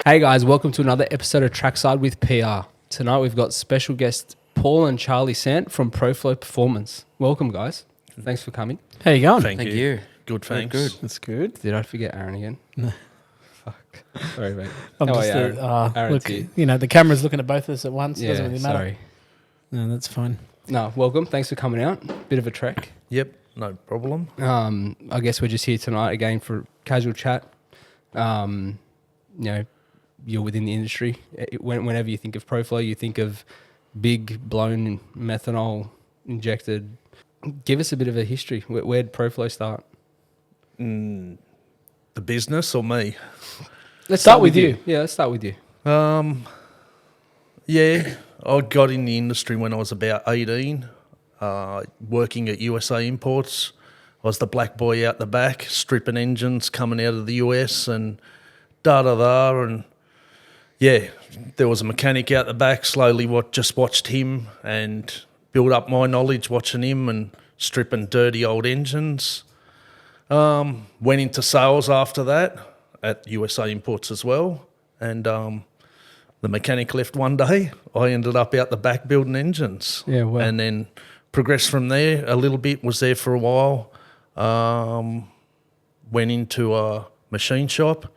Hey guys, welcome to another episode of Trackside with PR. Tonight we've got special guests Paul and Charlie Sant from Proflo Performance. Welcome guys. Thanks for coming. How you going? Thank you. Good, thanks. Good. That's good. Did I forget Aaron again? No. Fuck. Sorry, mate. I'm How are just you, Aaron? Aaron's look, here. you know, the camera's looking at both of us at once. Yeah, Doesn't really matter. sorry. No, that's fine. No, welcome. Thanks for coming out. Bit of a trek. Yep, no problem. I guess we're just here tonight again for casual chat. You know, you're within the industry. Whenever you think of Proflo, you think of big blown methanol injected. Give us a bit of a history. Where did Proflo start? The business or me? Let's start with you. Yeah, let's start with you. Yeah, I got in the industry when I was about 18, working at USA Imports. I was the black boy out the back, stripping engines coming out of the US and da-da-da. And yeah, there was a mechanic out the back, slowly just watched him and built up my knowledge watching him and stripping dirty old engines. Went into sales after that at USA Imports as well. And the mechanic left one day. I ended up out the back building engines. Yeah, wow. And then progressed from there a little bit, was there for a while. Went into a machine shop,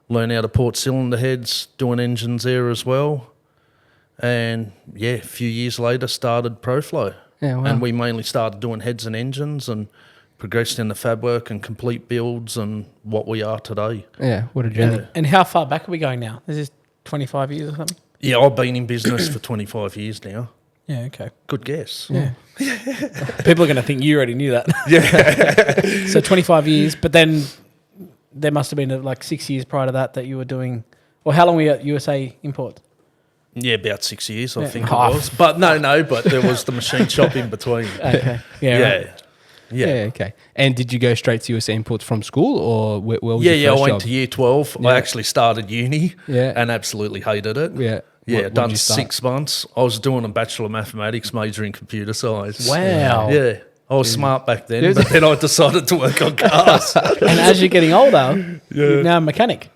learned how to port cylinder heads, doing engines there as well. And yeah, a few years later started Proflo. Yeah, wow. And we mainly started doing heads and engines and progressed into fab work and complete builds and what we are today. Yeah, what a journey. Yeah. And how far back are we going now? Is this 25 years or something? Yeah, I've been in business for 25 years now. Yeah, okay. Good guess. Yeah. People are going to think you already knew that. Yeah. So 25 years, but then there must have been like 6 years prior to that you were doing, or how long were you at USA Import? Yeah, about 6 years, I Yeah. think Half. it was. But but there was the machine shop in between. Okay. Yeah. Yeah. Right. Yeah, okay. And did you go straight to USA Imports from school, or where was your I first went job? to year 12. Yeah. I actually started uni Yeah. and absolutely hated it. Yeah. Yeah, What done did you start? 6 months. I was doing a Bachelor of Mathematics major in computer science. Wow. Yeah. I was smart back then, but then I decided to work on cars. And as you're getting older, you're now a mechanic.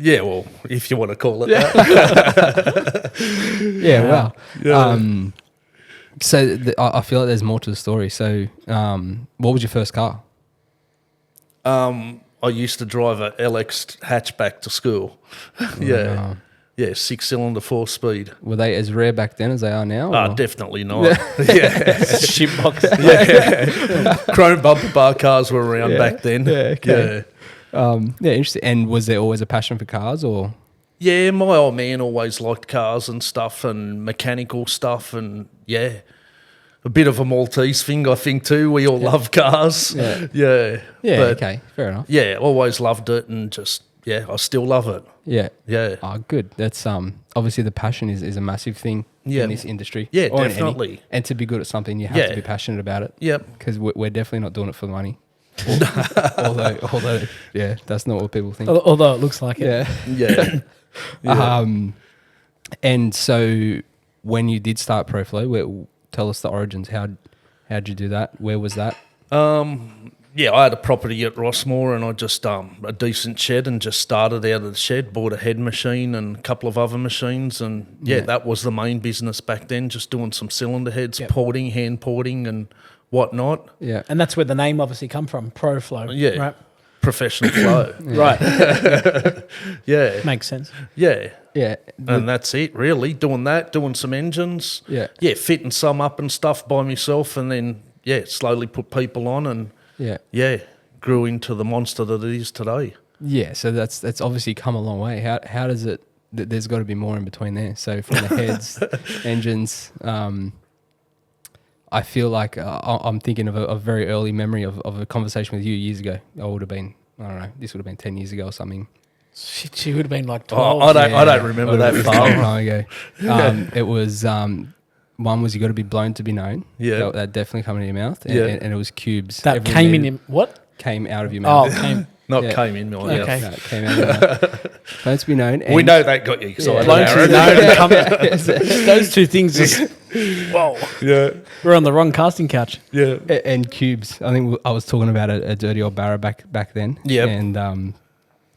Yeah, well, if you want to call it that. Yeah, wow. Yeah. So I feel like there's more to the story. So what was your first car? I used to drive a LX hatchback to school. Yeah. Wow. Yeah, 6-cylinder, 4-speed. Were they as rare back then as they are now? or- Definitely not. Yeah. Shitbox. Yeah. Chrome bumper bar cars were around back then. Yeah, okay. Yeah, interesting. And was there always a passion for cars, or? Yeah, my old man always liked cars and stuff and mechanical stuff and, yeah, a bit of a Maltese thing, I think, too. We all love cars. Yeah. Yeah. Yeah, But, okay, fair enough. yeah, always loved it and just, yeah, I still love it. Yeah. Yeah. Oh, good. That's obviously the passion is a massive thing Yeah. in this industry. Yeah, or in any. definitely. And to be good at something, you have Yeah. to be passionate about it. Yep. Because we're definitely not doing it for the money. although, yeah, that's not what people think. Although it looks like it. Yeah. Yeah. And so when you did start Proflo, tell us the origins. How'd you do that? Where was that? Yeah, I had a property at Rossmore and I just, a decent shed and just started out of the shed, bought a head machine and a couple of other machines. And yeah, that was the main business back then, just doing some cylinder heads, porting, hand porting and whatnot. Yeah. And that's where the name obviously come from, Proflo. Yeah. Right. Professional flow. Right. Yeah. Makes sense. Yeah. Yeah. And that's it, really. Doing that, doing some engines. Yeah. Yeah, fitting some up and stuff by myself and then, yeah, slowly put people on and, Yeah. grew into the monster that it is today. Yeah. So that's obviously come a long way. How does it? There's got to be more in between there. So from the heads, engines. I feel like I'm thinking of a very early memory of a conversation with you years ago. I would have been, I don't know, this would have been 10 years ago or something. Shit, she would have been like Oh, 12. I don't remember that It was a far. long time ago. It was one was you got to be blown to be known. Yeah. That definitely come into your mouth. And, Yeah. and it was cubes. That Every came in minute him. What? came out of your Oh, mouth. came. Not Yeah. came in my mouth. Okay. No, it came out of your mouth. Blown to be known. We know that got you excited, Blown to Aaron. be known and come out. Those two things just, whoa. Yeah, We're on the wrong casting couch. yeah. And cubes. I think I was talking about a dirty old barra back then. Yep. And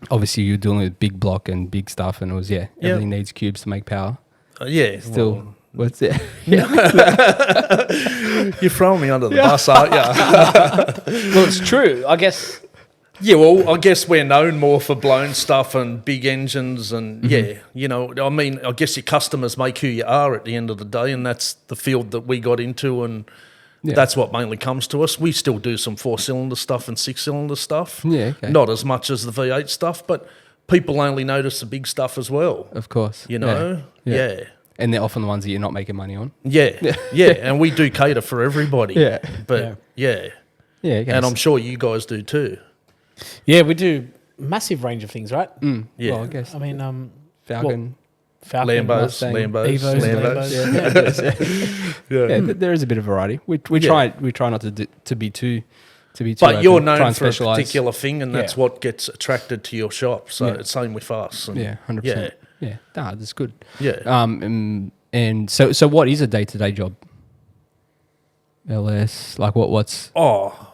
obviously you're dealing with big block and big stuff, and it was everything needs cubes to make power. Still, what's it? You're throwing me under the bus, aren't you? Well, it's true. I guess. Yeah, well, I guess we're known more for blown stuff and big engines and, I mean, I guess your customers make who you are at the end of the day, and that's the field that we got into, and that's what mainly comes to us. We still do some 4-cylinder stuff and 6-cylinder stuff. Yeah, okay. Not as much as the V8 stuff, but people only notice the big stuff as well. Of course. Yeah. And they're often the ones that you're not making money on. Yeah, and we do cater for everybody. But, okay. And I'm sure you guys do too. Yeah, we do massive range of things, right? Yeah. Well, I guess. I mean, Falcon. Falcon, Lambos, Yeah, there is a bit of variety. We try not to be too. But you're known for a specialise. particular thing, and that's what gets attracted to your shop. So it's same with us. And 100%. Yeah, that's good. Yeah. And so what is a day-to-day job? LS, like what's? Oh,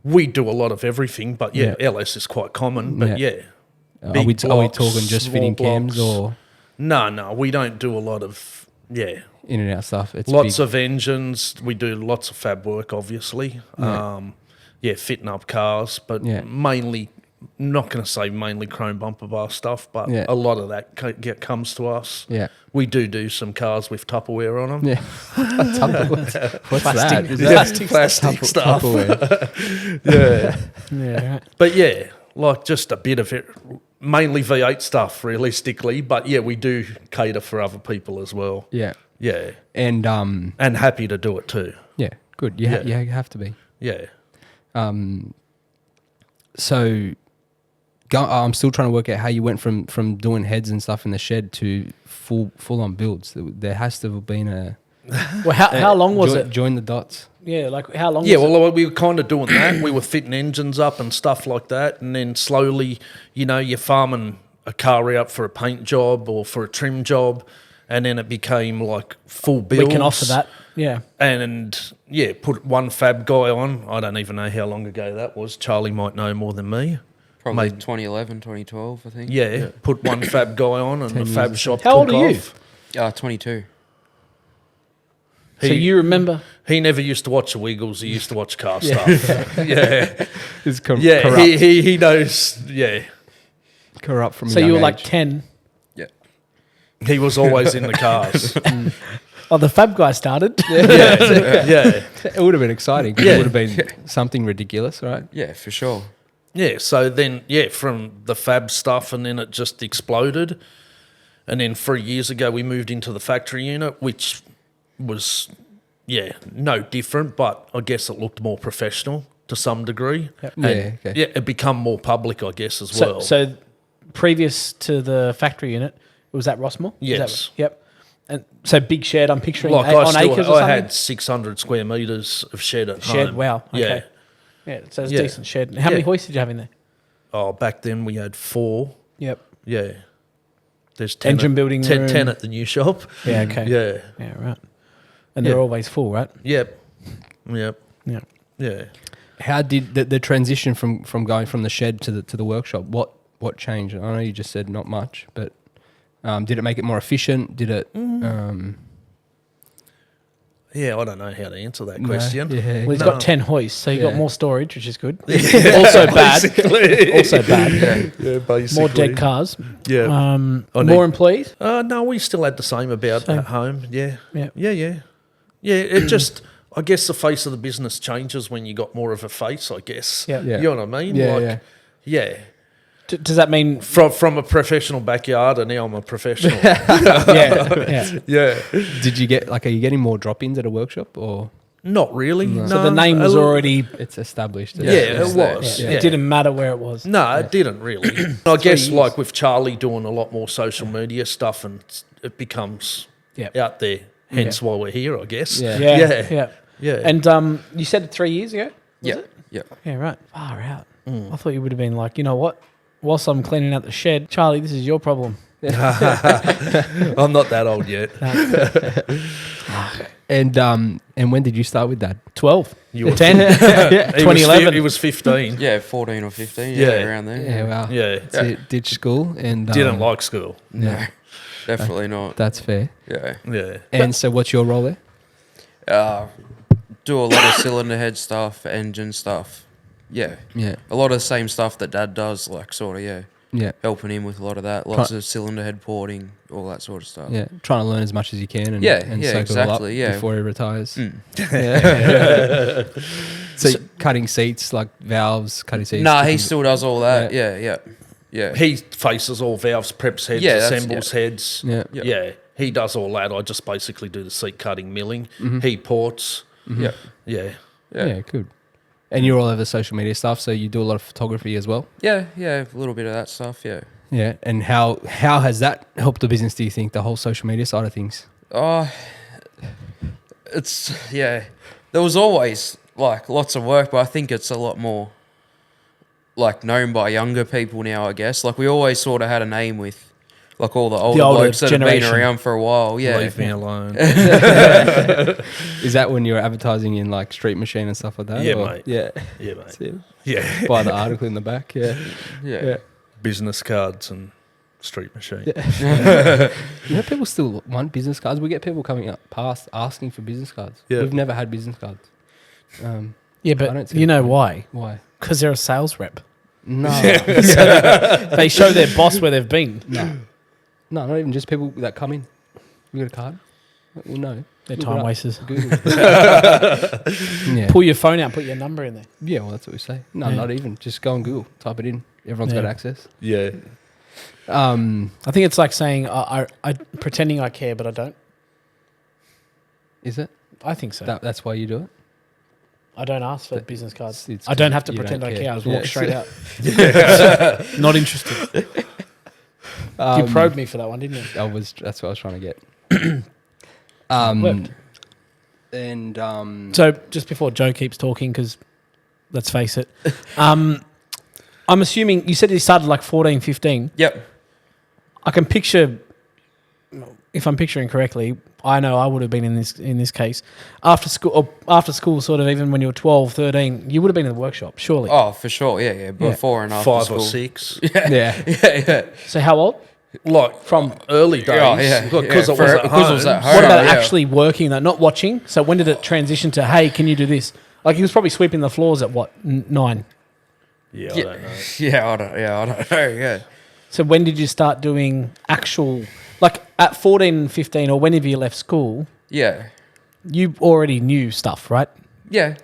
we do a lot of everything, but LS is quite common. But are we talking just fitting cams or? No, we don't do a lot of in and out stuff. It's lots of engines. We do lots of fab work, obviously. Fitting up cars, but mainly. Not going to say mainly chrome bumper bar stuff, but a lot of that comes to us. Yeah, we do some cars with Tupperware on them. Yeah, what's plastic, that? Plastic stuff. Yeah, but like just a bit of it, mainly V8 stuff, realistically. But we do cater for other people as well. Yeah, and happy to do it too. Yeah, good. You have to be. Yeah. So. I'm still trying to work out how you went from doing heads and stuff in the shed to full on builds. There has to have been a. Well, how long was it? Join the dots. Yeah, like how long? Yeah, well, we were kind of doing that. We were fitting engines up and stuff like that, and then slowly, you're farming a car out for a paint job or for a trim job, and then it became like full builds. We can offer that. Yeah. And put one fab guy on. I don't even know how long ago that was. Charlie might know more than me. Probably 2011, 2012, I think. Yeah, put one fab guy on and the fab shop How old are you? 22. So you remember? He never used to watch the Wiggles. He used to watch car stuff. It's corrupt. He knows. Yeah, corrupt from. So you were like 10. Yeah, he was always in the cars. Oh, the fab guy started. Yeah. It would have been exciting. It would have been something ridiculous, right? Yeah, for sure. Yeah, so then, from the fab stuff, and then it just exploded. And then 3 years ago, we moved into the factory unit, which was, no different, but I guess it looked more professional to some degree. Yep. And it become more public, I guess, as well. So previous to the factory unit, it was at Rossmore? Yes. Yep. And so big shed, I'm picturing like on acres or something? I had 600 square metres of shed at home. Shed, wow. Okay. Yeah. Yeah, so it's a decent shed. How many hoists did you have in there? Oh, back then we had 4. Yep. Yeah. There's 10 engine building 10 at the new shop. Yeah, okay. Yeah, right. And they're always full, right? Yep. Yeah. Yeah. How did the transition from going from the shed to the workshop? What changed? I know you just said not much, but did it make it more efficient? Did it? Yeah, I don't know how to answer that question. Yeah. Well, he's got 10 hoists, so you got more storage, which is good. Also bad. Also bad. Yeah, basically. More dead cars. Yeah. More employees? No, we still had the same about at home. Yeah. Yeah, it just, I guess the face of the business changes when you got more of a face, I guess. Yeah. You know what I mean? Yeah. Does that mean... From a professional backyard, and now I'm a professional. Yeah. Did you get, are you getting more drop-ins at a workshop or? Not really. No. So the name was already... It's established. Yeah, it was. It didn't matter where it was. No, it didn't really. I guess like with Charlie doing a lot more social media stuff, and it becomes out there, hence why we're here, I guess. Yeah. And you said it 3 years ago? Yeah. Yeah, right. Far out. I thought you would have been like, you know what? Whilst I'm cleaning out the shed, Charlie, this is your problem. I'm not that old yet. And when did you start with that? 12. You were 10. Yeah. 2011. He was 15. Yeah, 14 or 15. Yeah. Yeah, around there. Yeah, wow. Yeah. So ditched school and Didn't like school. No, definitely not. That's fair. Yeah. Yeah. And so, what's your role there? Do a lot of cylinder head stuff, engine stuff. Yeah. Yeah, A lot of the same stuff that Dad does, like sort of, yeah. yeah, Helping him with a lot of that. Lots of cylinder head porting, all that sort of stuff. yeah. Trying to learn as much as you can. And, Yeah, and yeah, soak it all up exactly, yeah. before he retires. Mm. Yeah. So, cutting seats, like valves, cutting seats. Nah, he different- still does all that. Yeah. He faces all valves, preps heads, Yeah, that's- assembles heads. Yeah. Yeah. Yeah. He does all that. I just basically do the seat cutting, milling. Mhm. He ports. Yeah. Yeah. Yeah, good. And you're all over social media stuff, so you do a lot of photography as well. Yeah, a little bit of that stuff, yeah. Yeah, and how has that helped the business? Do you think the whole social media side of things? It's, yeah. There was always, like, lots of work, but I think it's a lot more, like, known by younger people now, I guess. Like, we always sort of had a name with, like, all the older blokes that have been generation. around for a while, yeah. Leave me alone. Is that when you're advertising in like Street Machine and stuff like that? Yeah, or- mate. Yeah, Yeah, that's mate. it. Yeah. By the article in the back. Yeah, Yeah. Business cards and street machine. You know, people still want business cards. We get people coming up past asking for business cards. Yeah. We've never had business cards. Yeah, I but don't see you the know point. why? Why? Because they're a sales rep. No, They show their boss where they've been. no, not even just people that come in. You got a card? Well, no. They're Look it time up. wasters. Google. Yeah. Pull your phone out, put your number in there. Yeah, well, that's what we say. No, Yeah. not even. Just go on Google, type it in. Everyone's got Yeah. access. Yeah. I think it's like saying I pretending I care, but I don't. Is it? I think so. That's why you do it? I don't ask for That- business cards. it's I don't have to you don't pretend I care. care. I just Yeah. walk straight out. Not interested. You probed me for that one, didn't you? That's what I was trying to get. Worked. And So just before Joe keeps talking, because let's face it, I'm assuming you said you started like 14, 15. Yep. I can picture, if I'm picturing correctly, I know I would have been in this case after school, sort of even when you were 12, 13, you would have been in the workshop, surely. Oh, for sure, yeah. Before and after 5 school. or 6. yeah. Yeah. So how old? Like From early days. Yeah. Because it was at Because it was at home. what about yeah. actually working that, not watching? So when did it transition to, hey, can you do this? Like he was probably sweeping the floors at what, 9? Yeah, I Yeah. don't know. I don't know, yeah. So when did you start doing actual, like at 14, 15, or whenever you left school, Yeah. you already knew stuff, right? Yeah.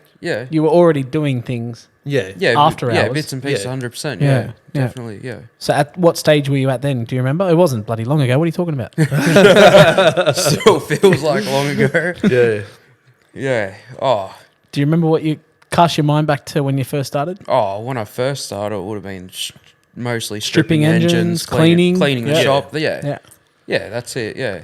You were already doing things. Yeah. Yeah, After yeah, hours. bits and pieces, Yeah. 100%. Yeah, Yeah, yeah. definitely. Yeah, So at what stage were you at then? Do you remember? It wasn't bloody long ago. What are you talking about? still feels like long ago. Yeah. Yeah. Oh, Do you remember what you cast your mind back to when you first started? when I first started, it would have been mostly Stripping stripping engines, cleaning. cleaning the Yeah. shop. Yeah, Yeah. that's it. Yeah,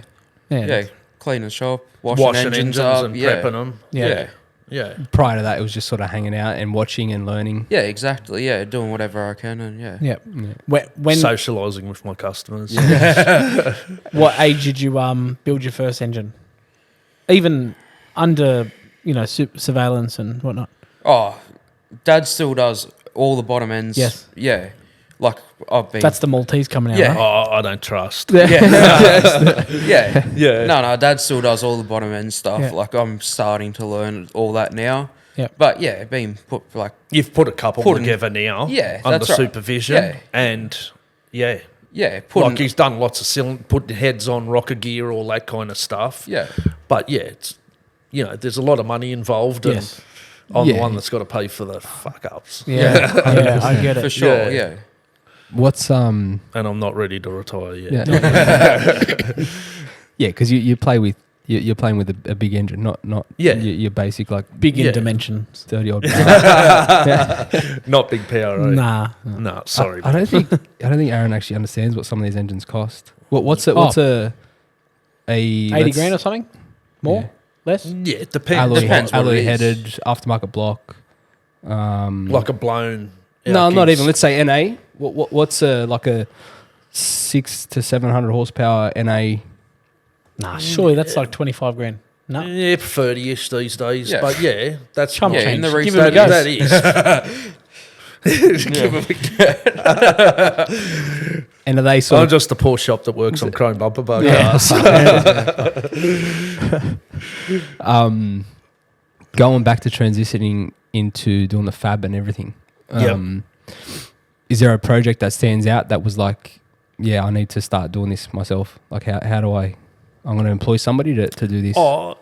Yeah. clean the shop, washing engines up. and Yeah. prepping them. Yeah. Yeah. Prior to that, it was just sort of hanging out and watching and learning. Yeah, exactly. Yeah, doing whatever I can, and yeah. Yeah. Yeah. When Socialising with my customers. what age did you build your first engine? Even under, surveillance and whatnot. Oh, Dad still does all the bottom ends. Yes. Yeah, like I've been. That's the Maltese coming out, Yeah. right? Oh, I don't trust. yeah. Yeah. Yeah. No, Dad still does all the bottom end stuff. Yeah. Like I'm starting to learn all that now. Yeah. But yeah, being put like You've put a couple Put in- together now. Yeah, Under that's right. supervision. Yeah. And yeah. putting Like he's done lots of putting heads on, rocker gear, all that kind of stuff. yeah. But yeah, it's there's a lot of money involved, Yes. and I'm Yeah. the one that's got to pay for the fuck ups. Yeah. Yeah, I get it. For sure. Yeah. Yeah. What's And I'm not ready to retire yet. yeah, yeah, because you play with you're playing with a big engine, not Yeah. your basic like Big in Yeah. dimensions. 30-odd. Not big power. Eh? Nah. No, sorry. I don't think Aaron actually understands what some of these engines cost. What's a 80 grand or something? More? Yeah. Less? Yeah, it depends. Depends what it alloy is. headed aftermarket block. Like a blown. No, not Elkins. even. Let's say NA. What's like a 600 to 700 horsepower NA. Nah, surely that's like 25 grand. No. Yeah, 30-ish these days. Yeah. But yeah, that's Chump Yeah, change. in the Give recent him a go. that is. Give him a And are they sort I'm of just a poor shop that works on chrome bumper bar Yeah. cars. going back to transitioning into doing the fab and everything? Is there a project that stands out that was like, yeah, I need to start doing this myself? Like, how do I'm going to employ somebody to do this? Oh,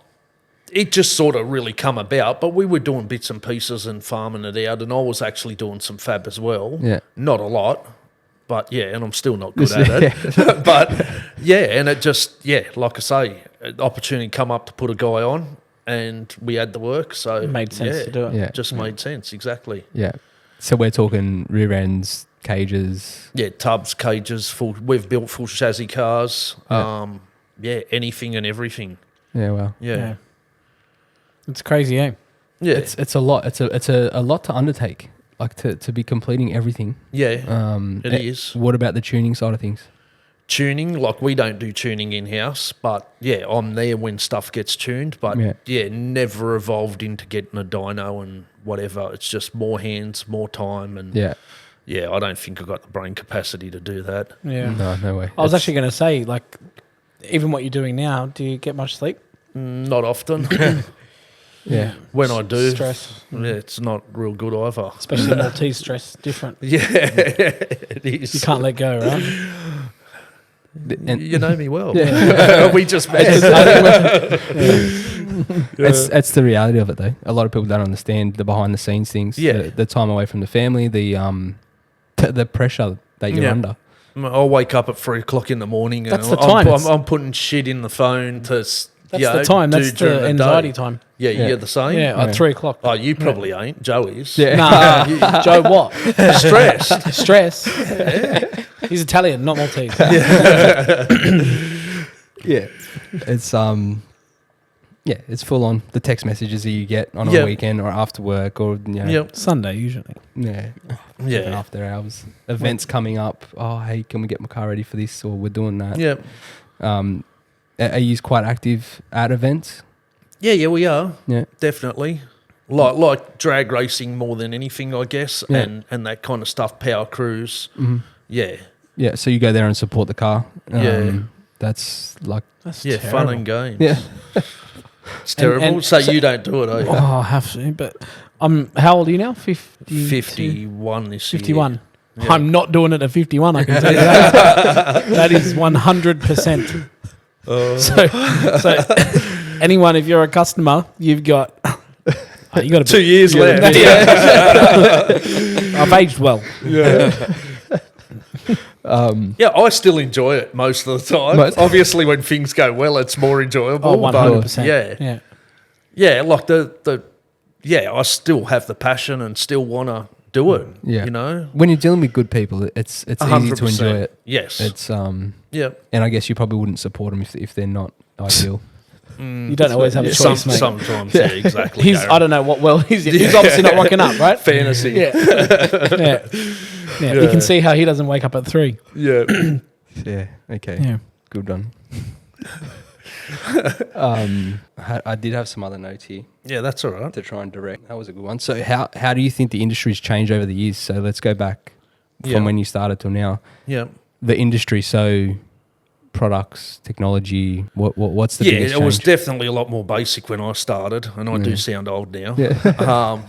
it just sort of really come about, but we were doing bits and pieces and farming it out, and I was actually doing some fab as well. Yeah. Not a lot, but yeah, and I'm still not good at it. But yeah, and it just, yeah, like I say, an opportunity come up to put a guy on, and we had the work, so It made sense to do it. Yeah. just made sense, exactly. Yeah. So we're talking rear ends, cages. Yeah, tubs, cages, we've built full chassis cars, Yeah. anything and everything. Yeah, well. Yeah. It's crazy, eh? Yeah. It's a lot. It's a lot to undertake. Like to be completing everything. Yeah. It is. What about the tuning side of things? Tuning, like we don't do tuning in-house, but yeah, I'm there when stuff gets tuned, but yeah, never evolved into getting a dyno and whatever. It's just more hands, more time, and Yeah. I don't think I've got the brain capacity to do that. Yeah. No way. I was actually going to say, like, even what you're doing now, do you get much sleep? Not often. Yeah. When I do, Stress. yeah, it's not real good either. Especially Maltese stress, different. Yeah, it is. You can't let go, right? And You know me well. Yeah. We just met. It's the reality of it though. A lot of people don't understand the behind the scenes things. Yeah. The time away from the family, the pressure that you're Yeah. under. I'll wake up at 3 o'clock in the morning and That's the time. I'm putting shit in the phone to. That's the time. That's do during the day. anxiety time. Yeah, Yeah. you're the same. Yeah, at 3 o'clock. Oh, you probably ain't. Joe is. Yeah. Nah, Joe, what? Stressed. Stress. He's Italian, not Maltese. Yeah. It's it's full on. The text messages that you get on Yep. a weekend or after work or Yep. Sunday, usually. even Yeah. after hours. Events coming up. Oh, hey, can we get my car ready for this? Or we're doing that. Yeah. Are you quite active at events? Yeah, we are. Yeah. Definitely. Like drag racing more than anything, I guess, Yeah. and that kind of stuff, power crews. Mm-hmm. Yeah. Yeah. So you go there and support the car. Yeah. That's like That's Yeah, terrible. fun and games. yeah. It's terrible. and so so- you don't do it, either. Oh, I have to. But how old are you now? 51 this year. 51. Yeah. I'm not doing it at 51, I can tell you that. That is 100%. So anyone, if you're a customer, you've got you got 2 years left. I've aged well. Yeah, I still enjoy it most of the time. Most- Obviously, when things go well, it's more enjoyable. Oh, 100%. But Yeah. yeah, like I still have the passion and still want to do it. Yeah. You know, When you're dealing with good people, it's easy to 100%. enjoy it. Yes. It's yeah. and I guess you probably wouldn't support them if they're not ideal. You don't always have a choice, mate. Sometimes, yeah, exactly. He's, Darren. I don't know what world he's in. He's obviously not rocking up, right? Fantasy. Yeah. You can see how he doesn't wake up at 3. Yeah. Yeah. Okay. Yeah. Good done. I did have some other notes here Yeah, that's all right. to try and direct. That was a good one. So how do you think the industry's changed over the years? So let's go back from Yeah. when you started till now. Yeah. The industry, so products, technology, what's the Yeah, biggest it was change? definitely a lot more basic when I started, and I do sound old now. Yeah.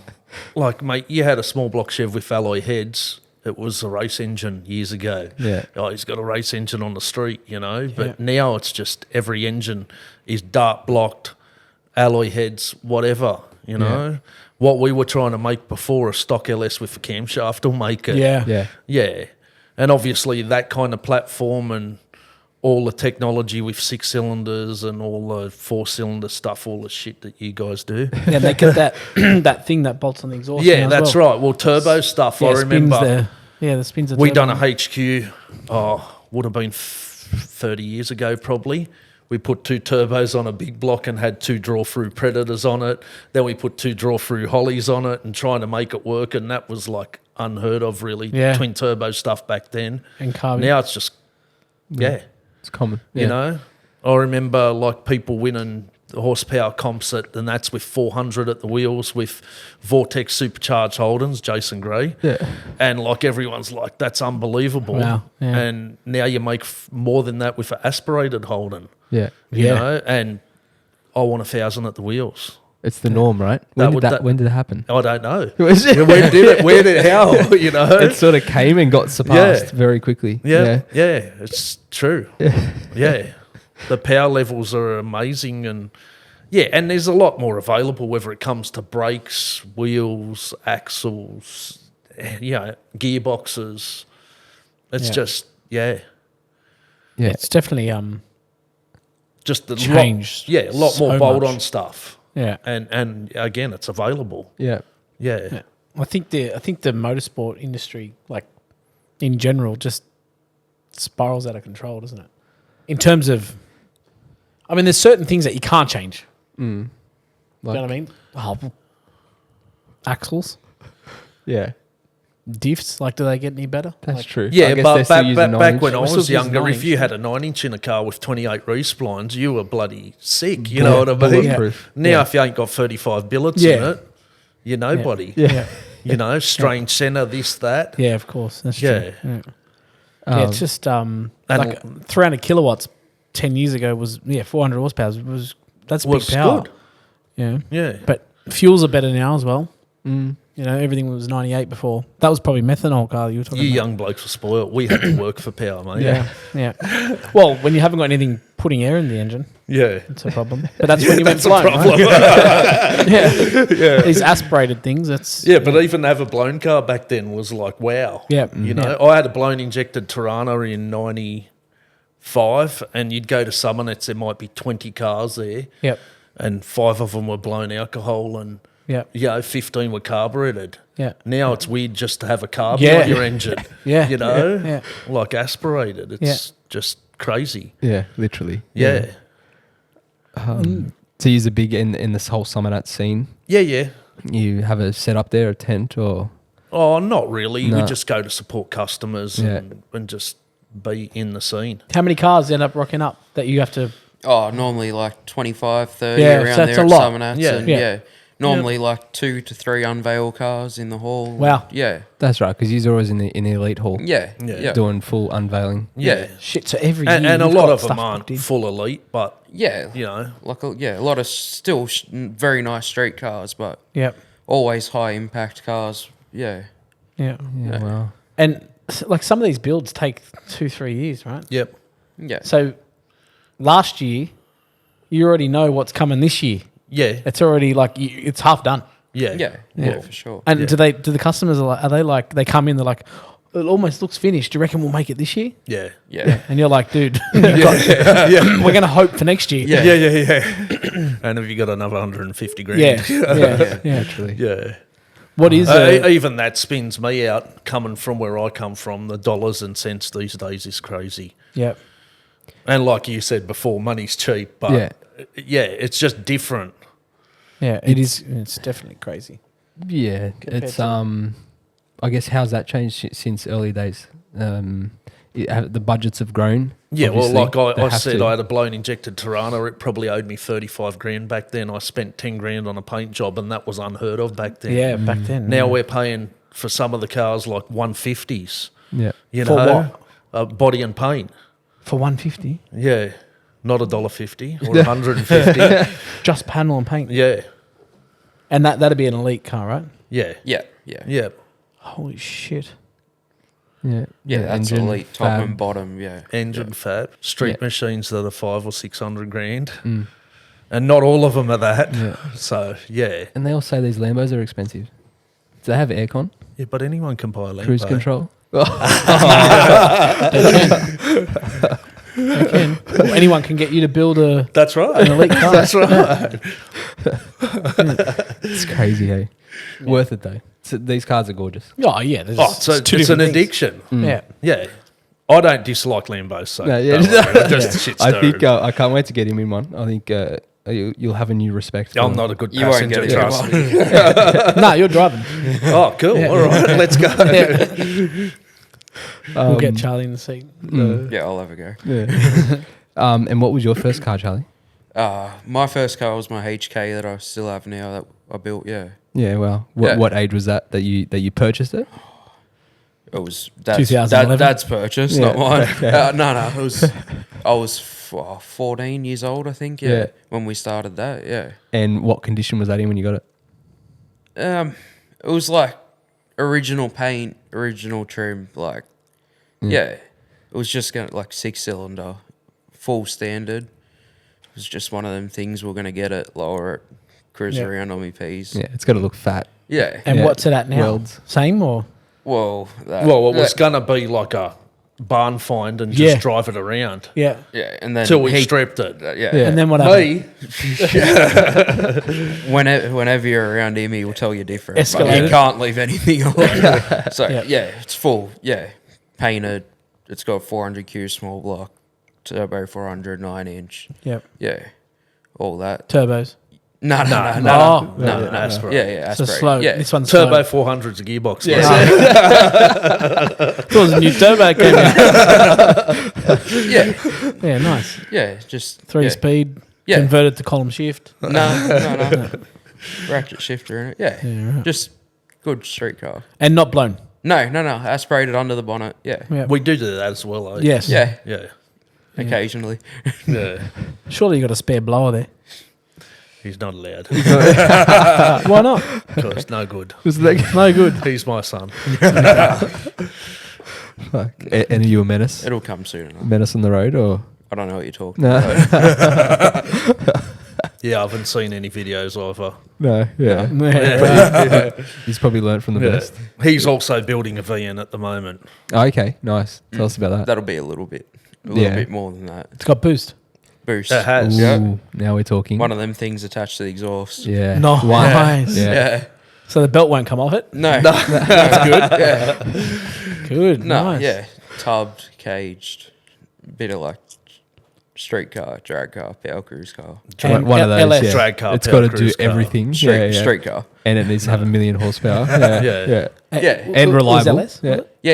Like, mate, you had a small block Chev with alloy heads. It was a race engine years ago. Yeah. Oh, he's got a race engine on the street, you know. But now it's just every engine is dart blocked, alloy heads, whatever, you know. What we were trying to make before, a stock LS with a camshaft will make it. Yeah. Yeah. And obviously that kind of platform and all the technology with 6 cylinders and all the 4-cylinder stuff, all the shit that you guys do. Yeah, they get that that thing that bolts on the exhaust. Yeah, now as that's well. right. Well, turbo stuff, Yeah, I remember. the spins. We done a HQ, would have been 30 years ago probably. We put 2 turbos on a big block and had 2 draw-through Predators on it. Then we put 2 draw-through Hollies on it and trying to make it work, and that was like unheard of really, Yeah. twin turbo stuff back then. And carbon. Now it's just Yeah. It's common. You know, I remember like people winning the horsepower comps and that's with 400 at the wheels with Vortex supercharged Holdens, Jason Gray. Yeah. And like everyone's like, that's unbelievable. Wow, yeah. And now you make more than that with an aspirated Holden. Yeah. You Yeah. know, and I want 1,000 at the wheels. It's the norm, right? That When did it happen? I don't know. Was it? When did it? Where did? How? You know, It sort of came and got surpassed very quickly. yeah, it's true. Yeah, the power levels are amazing, and and there's a lot more available. Whether it comes to brakes, wheels, axles, gearboxes, it's just Yeah. It's definitely just a changed. lot, a lot so more bolt-on much. stuff. Yeah. And again, it's available. Yeah. Yeah. I think the motorsport industry, like in general, just spirals out of control, doesn't it? In terms of, I mean, there's certain things that you can't change. Like, You know what I mean? Axles, Yeah. diffs. Like, do they get any better? That's Like, true. I Yeah, guess but they're still using back 9-inch. when I We're still was using younger, if 9-inch. you had a 9-inch in a car with 28 resplines, you were bloody sick. You know what I mean? Bulletproof. Now, if you ain't got 35 billets in Yeah. it, you're nobody. Yeah. You know, strange centre, this, that. Yeah, of course. That's Yeah. true. Yeah, it's just like 300 kilowatts 10 years ago was 400 horsepower that's Was big power. good. Yeah, Yeah. but fuels are better now as well. You know, everything was 98 before. That was probably methanol car you were talking You about. young blokes were spoiled. We had to work for power, mate. Yeah. Well, when you haven't got anything putting air in the engine, Yeah. it's a problem. But that's when you went That's a blown, problem. right? yeah. These aspirated things. That's Yeah, but even to have a blown car back then was like, wow. Yeah. You know, I had a blown injected Tirana in 95, and you'd go to Summernets, there might be 20 cars there, Yep. and 5 of them were blown alcohol, and 15 were carbureted. Yeah. Now it's weird just to have a carb Yeah. on your engine. Yeah. You know? Yeah. Like aspirated. It's just crazy. Yeah, literally. Yeah. So you're big in this whole Summernats scene. Yeah. You have a setup there, a tent, or Oh, not really. No. We just go to support customers and just be in the scene. How many cars end up rocking up that you have to? Oh, normally like 25, 30 Yeah, around so that's there a at lot. Summernats. Yeah. And Yeah. normally like 2 to 3 unveil cars in the hall. Wow. Yeah. that's right, because you're always in the elite hall Yeah. Yeah. Yeah. doing full unveiling. Yeah. Shit, so every And year a you've lot got of them stuff aren't booked in. full elite, but, Yeah. you know. Like, a lot of still very nice street cars, but Yep. always high impact cars. Yeah. Yeah. Yeah, wow. And like some of these builds take 2-3 years, right? Yep. Yeah. So last year, you already know what's coming this year. Yeah. It's already like it's half done. Yeah. Yeah, for sure. And Yeah. do the customers are they like they come in, they're like, it almost looks finished. Do you reckon we'll make it this year? Yeah. Yeah. And you're like, dude, Yeah. we're gonna hope for next year. Yeah. Yeah. And have you got another 150 grand? Yeah. Literally. Yeah. What is Even that spins me out coming from where I come from. The dollars and cents these days is crazy. Yeah. And like you said before, money's cheap, but it's just different. Yeah, it is. It's definitely crazy. Yeah, Compared it's to- I guess how's that changed since early days? The budgets have grown. Yeah, well, obviously. like They I have said, to. I had a blown injected Tirana. It probably owed me 35 grand back then. I spent 10 grand on a paint job, and that was unheard of back then. Yeah, back then. Now we're paying for some of the cars like 150s. Yeah, You For know, body and paint. for 150, Yeah, not $1.50 or 150. just panel and paint, Yeah, and that'd be an elite car, right? yeah, Yeah. Yeah. yeah. Holy shit! yeah, Yeah, that's engine, elite, top fab. and bottom. Yeah. Engine fab. Street Yeah. machines that are 500 or 600 grand, and not all of them are that. Yeah. So yeah, And they all say these Lambos are expensive. Do they have aircon, yeah. But anyone can buy a Lambo. cruise control? Anyone can get you to build That's an right. elite car. That's right. It's crazy, hey. Worth it though. These cars are gorgeous. Oh yeah, there's Oh, so two it's an different things. addiction. Yeah, Yeah. I don't dislike Lambos, so No, yeah. don't worry, just a shit I stir. think I can't wait to get him in one. I think you'll have a new respect. For I'm him. not a good You won't passenger, get it. trust me. no, you're driving. Oh, cool. All right, let's go. We'll get Charlie in the seat. Yeah, I'll have a go. Yeah. And what was your first car, Charlie? My first car was my HK that I still have now that I built. Yeah. Yeah, well, Yeah. what age was that you purchased it? It was dad's 2011? dad's purchase, Yeah, not mine. okay. No. I was 14 years old, I think. Yeah, Yeah. when we started that. Yeah. And what condition was that in when you got it? It was like original paint, original trim. Like, yeah, it was just gonna like 6-cylinder, full standard. It was just one of them things we're gonna get it, lower it, cruise around on me P's. Yeah, it's got to look fat. Yeah. And Yeah. what's it at now? Welds. Same or? Well, It was going to be like a barn find and just Yeah. drive it around Yeah. yeah, and then till we he- stripped it. yeah. Yeah. And then what happened? Me, Whenever you're around him, he will tell you different. But Escalated. you can't leave anything on. So Yeah. yeah, it's full. Yeah, painted. It's got 400 Q small block, turbo 400 9-inch. Yep. Yeah, all that. Turbos. No. Oh. aspirate. Yeah, So aspirate. slow. Yeah, This one's Turbo slow. 400's a gearbox. Yeah. It was a new turbo came out. yeah, Yeah, nice. yeah. Just 3-speed. Yeah. Converted to column shift. No. Ratchet shifter in it. Yeah, Yeah, right. just good street car. And not blown. No. Aspirated under the bonnet. Yeah, Yeah. We do that as well. Eh? Yes. yeah. Yeah. Occasionally. Yeah. Surely you got a spare blower there. He's not allowed. Why not? Because no good. Was that No good. He's my son. fuck? And are you a menace? It'll come soon enough. Menace on the road or I don't know what you're talking no? Yeah, I haven't seen any videos either. No, yeah. Yeah. He's probably learnt from the Yeah. best. He's also building a VN at the moment. Oh, okay, nice. Tell us about that. That'll be a little bit Yeah. more than that. It's got boost. Boost. It has. Ooh, Yeah. now we're talking. One of them things attached to the exhaust. Yeah. Nice. Yeah. Yeah. So the belt won't come off it? No. That's good. Yeah. Good. No. Nice. Yeah. Tubbed, caged, bit of like street car, drag car, power cruise car, One of those. LS. Yeah. Drag car, It's power got to do cruise car. everything. street car. And it needs to have 1 million horsepower. Yeah. Yeah. Yeah. Yeah. And reliable. LS? Yeah. Yeah.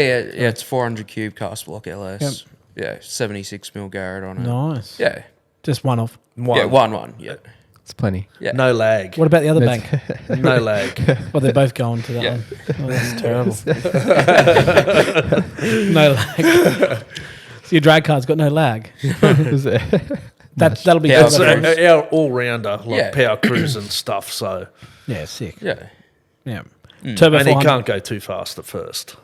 It's 400 cube cast block LS. Yeah. 76 mil Garrett on it. Nice. Yeah. Just one off. Yeah. One. Yeah. It's plenty. Yeah. No lag. What about the other That's- bank? No lag. Well, they're both going to that Yeah. one. Oh, that's terrible. No lag. So your drag car's got no lag. That'll be Yeah, good. It's okay. our all-rounder, like Yeah. power cruise and stuff, so... Yeah, sick. Yeah. Yeah. Turbo And he 400. can't go too fast at first.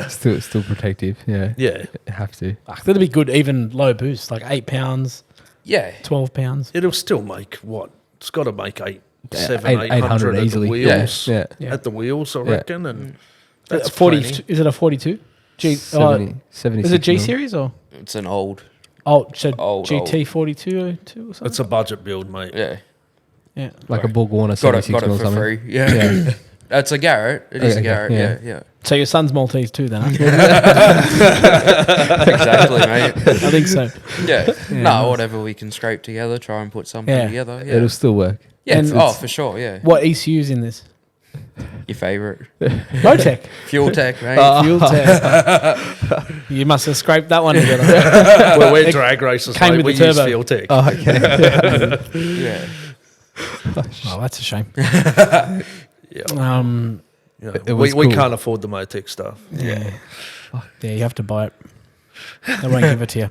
Still protective. Yeah. Yeah. Have to. Fuck, that'd be good, even low boost, like 8 pounds, Yeah. 12 pounds. It'll still make what? It's got to make 800 800 at easily. the wheels. Yeah. Yeah. At the wheels, I Yeah. reckon. And that's 40. plenty. Is it a 42? G. 70, Is it G 76 mil. series or? It's an old. Oh, so Old. GT 42 or something? It's a budget build, mate. Yeah. Yeah. Like a Borg Warner Got it 76 mil or for something. free. Yeah. Yeah. That's a Garrett. It is Okay, a Garrett. yeah. Yeah. So your son's Maltese too, then? Huh? Exactly, mate. I think so. Yeah. Yeah, No, nice. whatever we can scrape together, try and put something Yeah. together. Yeah. It'll still work. Yeah. And Oh, it's- for sure. Yeah. What ECU's in this? Your favorite Motec. fuel tech, mate. Fuel tech. You must have scraped that one together. Well, we're drag racers, came mate. with We the use turbo. Fuel Tech. Oh, okay. Yeah. Oh, that's a shame. Yeah. Yeah. It was we cool. can't afford the Motec stuff. Yeah, you have to buy it. They won't give it to you.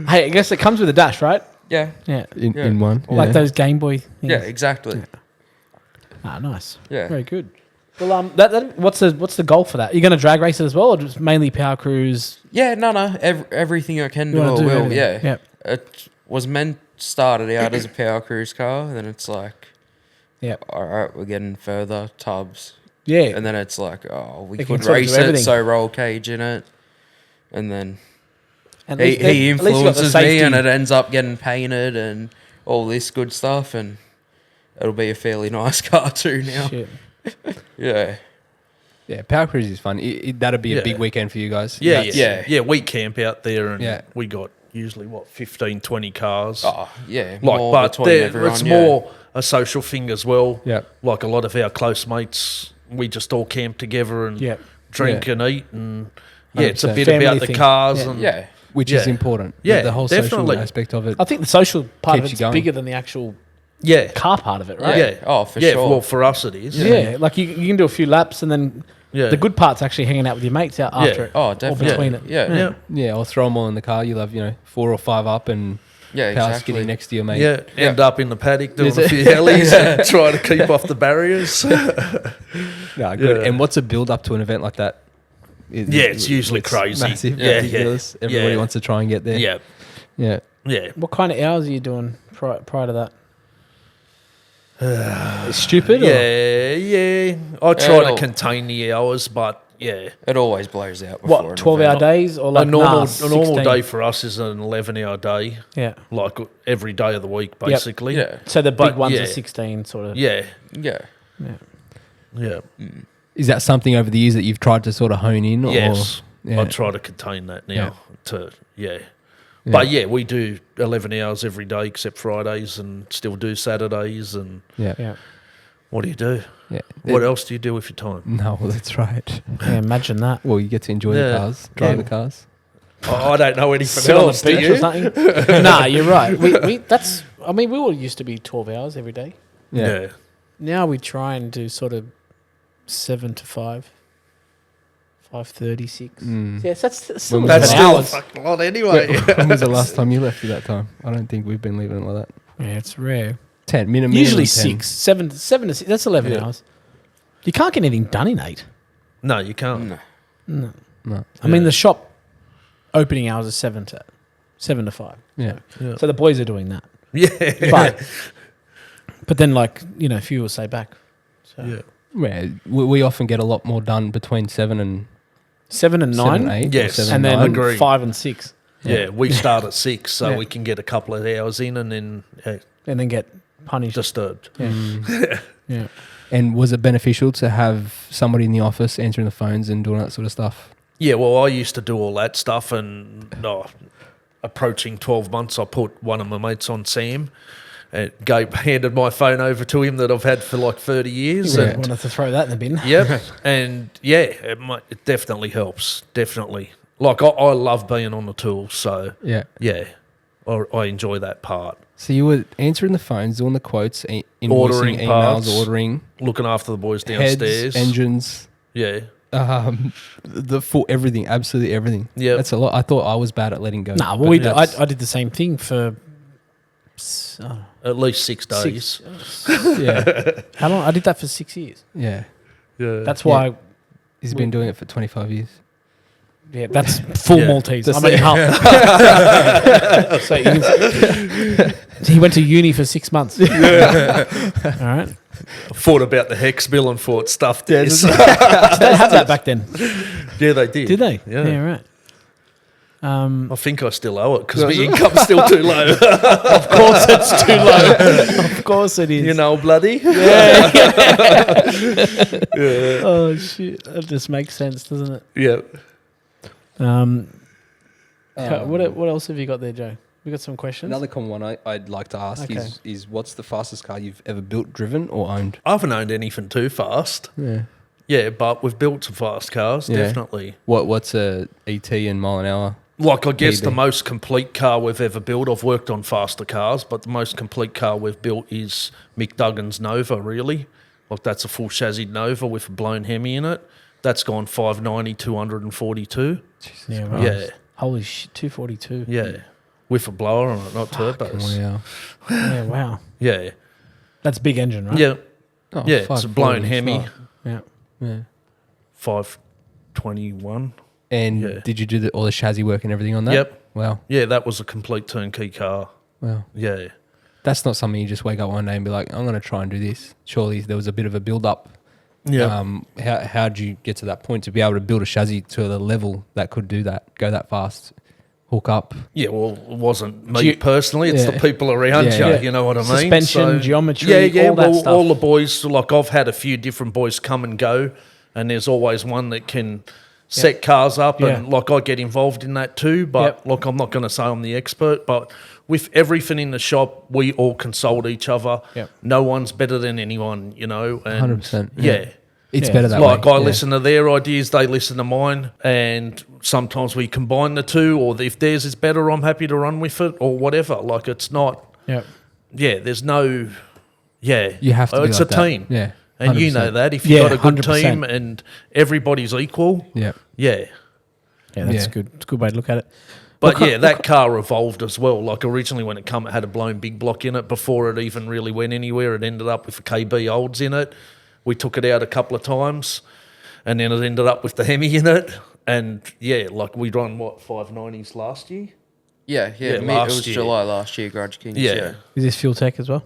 Hey, I guess it comes with a dash, right? Yeah. Yeah. In one. Like yeah. those Game Boy things. Yeah. Exactly. Ah, nice. Yeah. Very good. Well, what's the goal for that? You're going to drag race it as well, or just mainly power cruise? Yeah. No. Everything I can You do, I wanna do will. everything. Yeah. Yep. It was started out as a power cruise car, then it's like, Yep. all right, we're getting further tubs, Yeah. and then it's like, oh, we They can could sort of race do it, everything. so roll cage in it, and then And he at least you got the influences me, and safety. it ends up getting painted and all this good stuff, and it'll be a fairly nice car too now. Shit. Yeah. Yeah, Power Cruise is fun. That'd be a Yeah. big weekend for you guys. Yeah, That's- yeah. Yeah, we camp out there and Yeah. we got usually, 15, 20 cars. Oh, yeah. like, more but between everyone, it's yeah. more a social thing as well. Yeah. Like a lot of our close mates we just all camp together and Yeah. drink Yeah. and eat, and it's a 100%. bit Family about the thing. cars Yeah. and Yeah. which Yeah. is important. Yeah, the whole definitely. social aspect of it. I think the social part of Keeps it's you going. bigger than the actual yeah, car part of it, right? yeah. Oh, for yeah, sure. well, for us it is. Yeah, like you can do a few laps, and then Yeah. the good part's actually hanging out with your mates out after Yeah. it. Oh, or definitely. between it. Yeah. Yeah. Yeah, I'll throw them all in the car. You'll have 4 or 5 up and Yeah, power exactly. skinny next to you, mate. Yeah, end up in the paddock doing Is a it? few hellies and try to keep off the barriers. No, good. Yeah. And what's a build up to an event like that? Yeah, it's usually crazy. Massive, Yeah, ridiculous. yeah. Everybody Yeah. wants to try and get there. Yeah, Yeah. yeah. What kind of hours are you doing prior to that? It's stupid. Or? Yeah, yeah. I try it'll- to contain the hours, but yeah. It always blows out. Before What, an 12-hour event. days or like a normal 16? day for us is an 11-hour day, Yeah. like every day of the week, basically. Yeah. So the big But, ones yeah. are 16 sort of. Yeah, Yeah. yeah. Is that something over the years that you've tried to sort of hone in? Or, Yes. Yeah. I try to contain that now. Yeah. Yeah. Yeah. But yeah, we do 11 hours every day except Fridays, and still do Saturdays. And Yeah. Yeah. what do you do? Yeah. What else do you do with your time? No, well, that's right. Yeah, imagine that. Well, you get to enjoy Yeah. the cars, drive Yeah. the cars. I don't know anything Sit on else. the Do beach or you? something. Nah, you're right. We all used to be 12 hours every day. Yeah. Now we try and do sort of 7 to 5. 5:36. Mm. Yes, that's still When was That's that? still a hours. fucking lot anyway. When was the last time you left at that time? I don't think we've been leaving it like that. Yeah, it's rare. 10, minimum. Usually 10. 6, 7 to 6. That's 11 Yeah. hours. You can't get anything done in 8. No, you can't. No. No. No. I mean, the shop opening hours are 7 to 5. Yeah. Yeah. So the boys are doing that. Yeah. But then, like, a few will stay back. So Yeah. Yeah, we often get a lot more done between 7 and 7 and 9, 7, 8. Yes. Or 7, and then 9. Agreed. 5 and 6, Yeah, we start at 6, so Yeah. we can get a couple of hours in and then and then get punished. disturbed. Yeah. Yeah. And was it beneficial to have somebody in the office answering the phones and doing that sort of stuff? Yeah, well, I used to do all that stuff, and approaching 12 months, I put one of my mates on Sam. And handed my phone over to him that I've had for like 30 years. Yeah. And Wanted to throw that in the bin. yep, and yeah, it definitely helps. Definitely, like I love being on the tools, so Yeah. yeah, I enjoy that part. So you were answering the phones, doing the quotes, invoicing, Ordering emails, parts. ordering, Looking after the boys heads, downstairs. engines, Yeah, the full everything, absolutely everything. Yep. That's a lot. I thought I was bad at letting go. Nah, well, but we did, that's- I did the same thing for at least 6 days. yeah, how long? I did that for 6 years. yeah. Yeah, That's why. He's been doing it for 25 years. Yeah, that's full Yeah. Maltese. That's I mean, half. So he went to uni for 6 months. All right. thought about the hex bill and thought stuff this. Did they have that back then? Yeah, they did. Did they? Yeah. right. I think I still owe it because my income's still too low. Of course it's too low. Of course it is. You know, bloody. Oh shit! That just makes sense, doesn't it? Yeah. What else have you got there, Joe? We got some questions. Another common one I'd like to ask Okay. is what's the fastest car you've ever built, driven, or owned? I haven't owned anything too fast. Yeah. Yeah, but we've built some fast cars, Yeah. definitely. What's a ET in mile an hour? Like, I guess PB. the most complete car we've ever built, I've worked on faster cars, but the most complete car we've built is Mick Duggan's Nova, really. Like, that's a full chassis Nova with a blown Hemi in it. That's gone 590, 242. Yeah, right. Yeah, Holy shit! 242. yeah. With a blower on it, not turbos. Wow. Yeah. Wow. Yeah, That's big engine, right? yeah, Oh, yeah. It's a 540, blown Hemi, fuck. Yeah. Yeah. 521. And Yeah. did you do all the chassis work and everything on that? Yep. Wow. Yeah, that was a complete turnkey car. Wow. Yeah. That's not something you just wake up one day and be like, I'm going to try and do this. Surely there was a bit of a build up. Yeah. How did you get to that point to be able to build a chassis to the level that could do that, go that fast, hook up? Yeah, well, it wasn't me Ge- personally. It's Yeah. the people around Yeah. you. Yeah. You know what I mean? Suspension, geometry, Yeah, yeah. all that well, stuff. all the boys, like I've had a few different boys come and go, and there's always one that can set cars up, and Yeah. like I get involved in that too. But Yep. look, I'm not going to say I'm the expert, but with everything in the shop, we all consult each other. Yep. No one's better than anyone, you know. And 100%, Yeah. yeah. It's Yeah, better it's that Like way. I listen to their ideas, they listen to mine, and sometimes we combine the two. Or if theirs is better, I'm happy to run with it, or whatever. Like it's not. Yeah. Yeah, there's no. Yeah, You have to be It's like a that. team. Yeah. And you know 100%. that if you've Yeah, got a good 100%. team and everybody's equal. Yeah. Yeah. Yeah, that's Yeah. good. It's a good way to look at it. But What yeah, that car evolved as well. Like originally when it come, it had a blown big block in it. Before it even really went anywhere, it ended up with a KB olds in it. We took it out a couple of times, and then it ended up with the Hemi in it. And yeah, like we run 590s last year. Yeah, Yeah, it last was year. July last year, Grudge Kings. Yeah. Yeah. Is this fuel tech as well?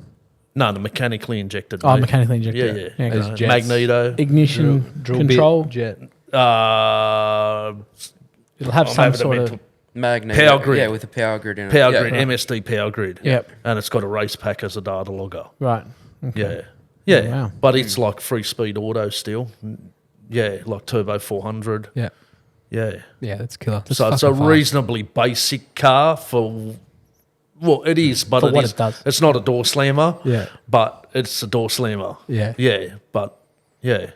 No, the mechanically injected. Oh, mate. mechanically injected. Yeah, Yeah, As great. jets. Magneto. Ignition Drill control. bit, jet. It'll have I'm some having a sort mental- of. Magnet. Power grid. Yeah, with the power grid in it. Power yeah. grid, MSD power grid. Yep. And it's got a race pack as a data logger. Right. Okay. Yeah. Yeah. Wow. But it's like 3-speed auto still. Yeah, like turbo 400. Yeah. Yeah. Yeah, that's killer. So it's a reasonably basic car for, well, it is, but For it what is. it does. It's not a door slammer. Yeah. But it's a door slammer. Yeah. Yeah. But yeah.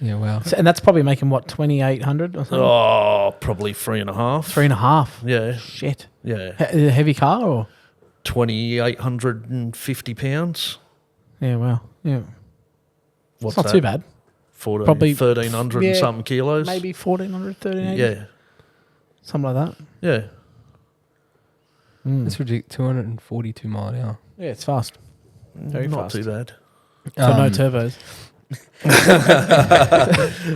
Yeah, wow. So, and that's probably making what, 2,800 or something? Oh, probably 3.5. 3.5. Yeah. Shit. Yeah. Is it a heavy car or? 2,850 pounds. Yeah, wow. Yeah. What's It's not that? too bad. 14, Probably 1,300 and yeah, something kilos. Maybe 1,400, 1,380. Yeah. Something like that. Yeah. That's ridiculous. 242 mile an hour. Yeah, it's fast. Very Not fast. too bad. For no Um, turbos.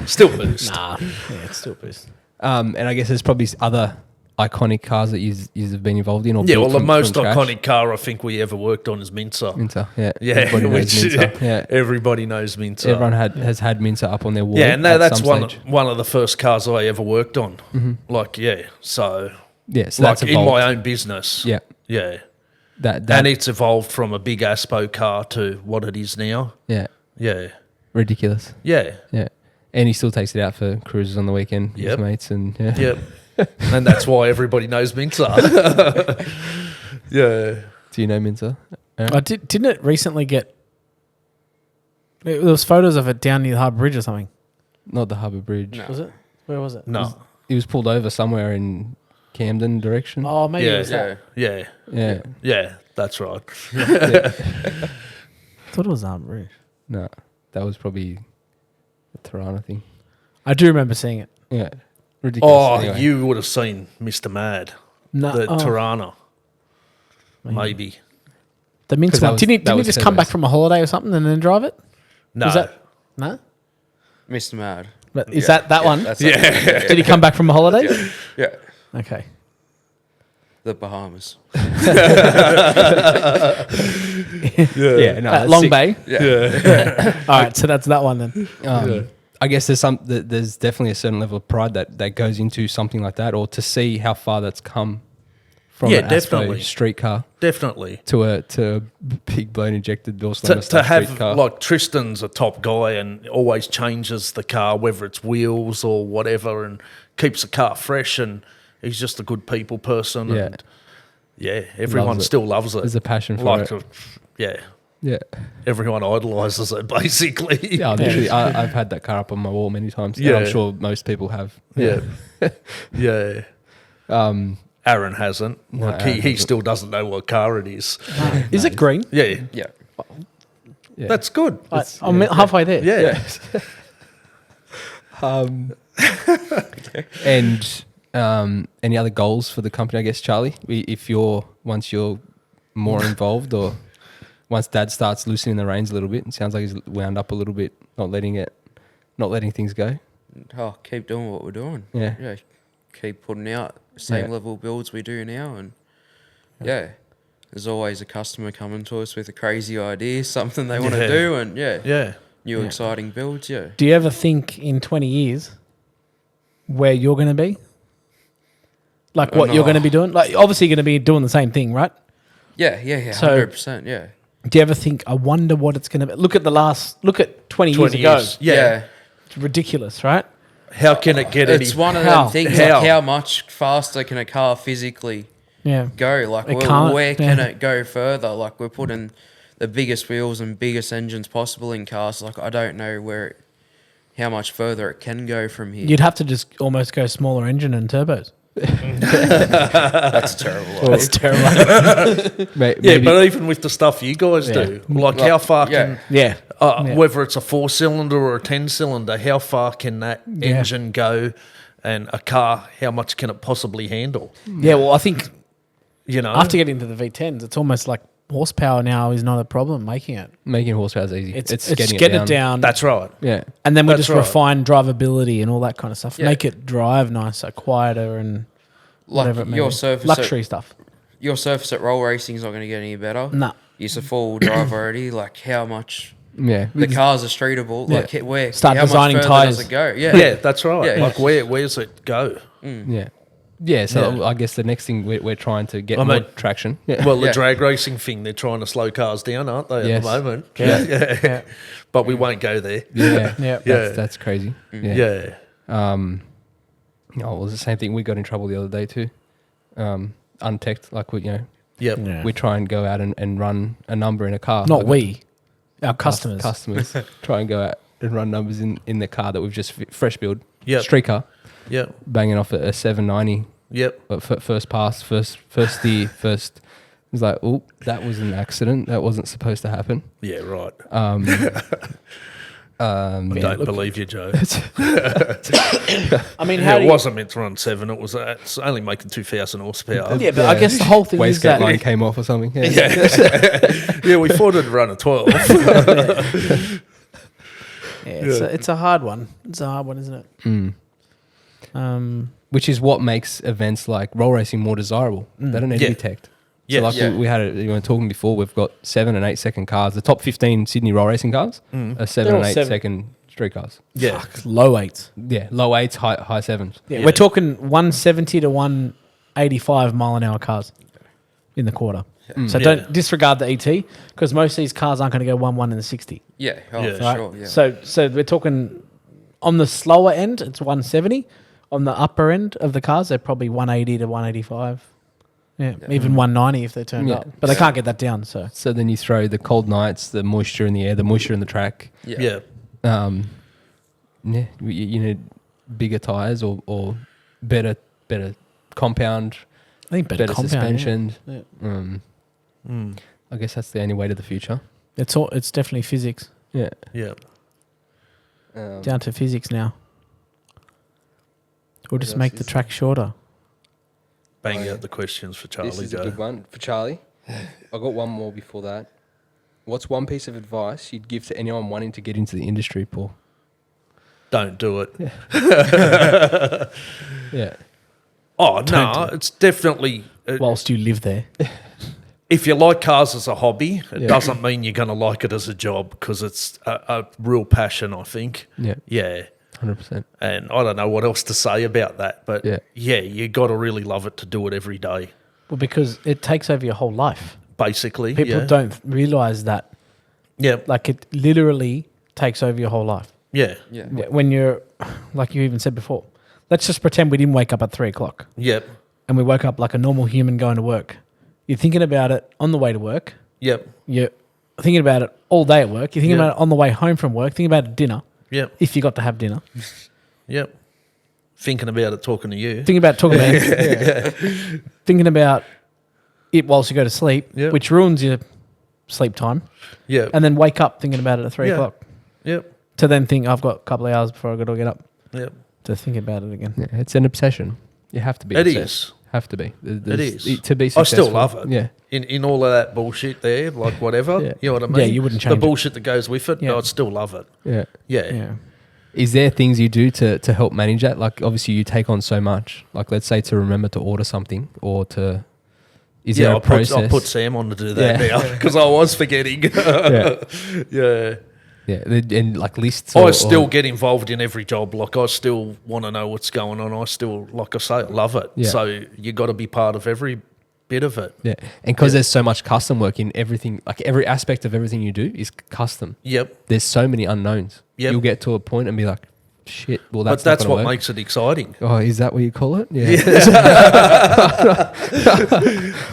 Still boost. Nah. Yeah, it's still boost. And I guess there's probably other iconic cars that you have been involved in. Or Yeah, built well, the from most scratch. iconic car I think we ever worked on is Mincer. Mincer. Yeah. Yeah, Everybody knows which Mincer. Yeah. everybody knows Mincer. Everyone has had Mincer up on their wall. yeah, and at that's some one stage. one of the first cars I ever worked on. Like, yeah, so Yeah, so like that's in evolved. my own business. Yeah. Yeah. That And it's evolved from a big Aspo car to what it is now. yeah, Yeah. ridiculous. Yeah. Yeah. And he still takes it out for cruises on the weekend with Yep. his mates and yeah. Yep. And that's why everybody knows Mincer. Yeah. Do you know Mincer? Didn't it recently get... There was photos of it down near the Harbour Bridge or something. Not the Harbour Bridge. No. Was it? Where was it? No. He was pulled over somewhere in Camden direction. Oh, maybe Yeah. it was that. Yeah. Yeah. Yeah. Yeah, that's right. I thought it was Harbour Bridge. No, that was probably a Tirana thing. I do remember seeing it. Yeah. Ridiculous. Oh, Anyway. you would have seen Mr. Mad, No, the oh, Tirana, maybe. maybe. The Mince 'Cause that one. was- Didn't he, that didn't he was just come back turbos. from a holiday or something and then drive it? No. Was that... No? Mr. Mad. But is that one? That's Yeah. it. Did he come back from a holiday? Yeah. Okay. The Bahamas. yeah, no, that's Long sick. Bay. Yeah. All right, so that's that one then. I guess there's definitely a certain level of pride that goes into something like that, or to see how far that's come from Yeah, an Aspo definitely. street car Definitely. to a big blown injected door slammer To style street have, car. like, Tristan's a top guy and always changes the car, whether it's wheels or whatever, and keeps the car fresh, and he's just a good people person. Yeah. And yeah, everyone Loves it. still loves it. There's a passion for like, it. Yeah, Yeah. everyone idolises it, basically. Yeah, literally, I've had that car up on my wall many times. Yeah, I'm Yeah. sure most people have. Yeah. Yeah. Um, Aaron hasn't. No, Like Aaron he hasn't. still doesn't know what car it is. Is it green? Yeah. Yeah. yeah. That's good. I'm halfway there. Yeah. And any other goals for the company? I guess Charlie, if once you're more involved, or once Dad starts loosening the reins a little bit, it sounds like he's wound up a little bit, not letting things go. Oh, keep doing what we're doing. Yeah. Yeah. Keep putting out same Yeah. level builds we do now, and yeah. There's always a customer coming to us with a crazy idea, something they want to Yeah. do, and Yeah. new exciting builds. Yeah. Do you ever think in 20 years where you're going to be? Like what you're going to be doing? Like obviously you're going to be doing the same thing, right? Yeah. So- 100%. Yeah. Do you ever think, I wonder what it's going to be? Look at 20 years 20 ago. years. Yeah. It's ridiculous, right? How can it get any? It's one of How? them things. How? Like how much faster can a car physically Yeah. go? Like It can't, where can yeah. it go further? Like we're putting the biggest wheels and biggest engines possible in cars. Like I don't know where how much further it can go from here. You'd have to just almost go smaller engine and turbos. That's terrible. That's terrible. Yeah, but even with the stuff you guys do, like how far can Yeah. whether it's a 4-cylinder or a 10-cylinder, how far can that engine go, and a car, how much can it possibly handle? Yeah, well, I think You know, after getting to the V10s, it's almost like horsepower now is not a problem making it. Making horsepower is easy. It's getting it down. that's right. Yeah. And then we That's just right. refine drivability and all that kind of stuff. Yeah. Make it drive nicer, quieter, and Like whatever it may your be. surface, luxury stuff. your surface at roll racing is not going to get any better. No. It's a full drive already. Like how much Yeah. the cars are streetable. Yeah. Like where Start how designing much further tyres. does it go? Yeah, Yeah, that's right. Yeah. Like where's it go? Yeah. Yeah. So Yeah. I guess the next thing we're trying to get I more mean- traction. Yeah. Well, the Yeah. drag racing thing, they're trying to slow cars down, aren't they, Yes. at the moment? Yeah. But we won't go there. Yeah. Yeah. That's crazy. Yeah. Yeah. Oh, well, it was the same thing. We got in trouble the other day too. Untech, like Yep. Yeah. we try and go out and run a number in a car. Not Like we, our customers. Customers try and go out and run numbers in the car that we've just fresh build. Yep. Street car, Yep. banging off a 790. Yep. But first pass, first steer, first. It was like, oh, that was an accident. That wasn't supposed to happen. Yeah, right. I I don't believe you, Joe. I mean, Yeah, how it do you, wasn't meant to run 7. It's only making 2,000 horsepower. Yeah, but I guess the whole thing is Wastegate that line came off or something. Yeah. Yeah, we thought it'd run a 12. it's a hard one. It's a hard one, isn't it? Which is what makes events like roll racing more desirable. They don't need to be Yeah. teched. Yes. So like Yeah. we had it, you were talking before, we've got 7 and 8 second cars. The top 15 Sydney roll racing cars are 7 They're and all 8 7. second street cars. Yeah. Low eights. Yeah, low 8s, high 7s. Yeah, Yeah. we're talking 170 to 185 mile an hour cars in the quarter. So Yeah. don't disregard the ET because most of these cars aren't going to go 1 in the 60. yeah, oh, Yeah. for Right? sure. Yeah. So we're talking on the slower end, it's 170. On the upper end of the cars, they're probably 180 to 185. Yeah, even 190 if they turn Yeah. up. But they can't get that down. So So then you throw the cold nights, the moisture in the air, the moisture in the track. Yeah. You need bigger tires or better compound, I think better compound, suspension. Yeah. I guess that's the only way to the future. It's definitely physics. Yeah. Yeah. Down to physics now. We'll just else make the is track shorter. Bang out the questions for Charlie, This is a Joe. good one for Charlie. I got one more before that. What's one piece of advice you'd give to anyone wanting to get into the industry, Paul? Don't do it. Yeah. Oh, no, it's definitely... Whilst you live there. if you like cars as a hobby, it Yeah. doesn't mean you're going to like it as a job because it's a real passion, I think. Yeah. Yeah. 100%. And I don't know what else to say about that, but Yeah. you got to really love it to do it every day, Well, because it takes over your whole life. basically. People yeah. don't realize that. Yeah. Like it literally takes over your whole life. Yeah. yeah. When you're, like you even said before, let's just pretend we didn't wake up at 3 o'clock Yep. and we woke up like a normal human going to work. You're thinking about it on the way to work. Yep. You're thinking about it all day at work. You're thinking Yeah. about it on the way home from work. Thinking about it at dinner, Yep. if you got to have dinner. Yep. Thinking about it, talking to you. Thinking about talking about it. Thinking about it whilst you go to sleep, Yeah. which ruins your sleep time. Yep. And then wake up thinking about it at 3 Yeah. o'clock. Yep. To then think, I've got a couple of hours before I got to get up Yep. to think about it again. Yeah, it's an obsession. You have to be. It obsessed. is. Have to be. is. To be I successful. still love it. Yeah. In all of that bullshit there, like whatever, Yeah. you know what I mean? Yeah, you wouldn't The change it. bullshit that goes with it, Yeah. I'd still love it. Yeah. Yeah. Yeah. Is there things you do to help manage that? Like obviously you take on so much. Like let's say to remember to order something or to. Is there a process? I'll put Sam on to do that Yeah. now because I was forgetting. Yeah. Yeah. Yeah, and like lists. I still get involved in every job. Like I still want to know what's going on. I still, like I say, love it. Yeah. So you got to be part of every bit of it. Yeah, and because there's so much custom work in everything, like every aspect of everything you do is custom. Yep. There's so many unknowns. Yep. You'll get to a point and be like, shit. Well, But that's that's not what gonna work. makes it exciting. Oh, is that what you call it? Yeah.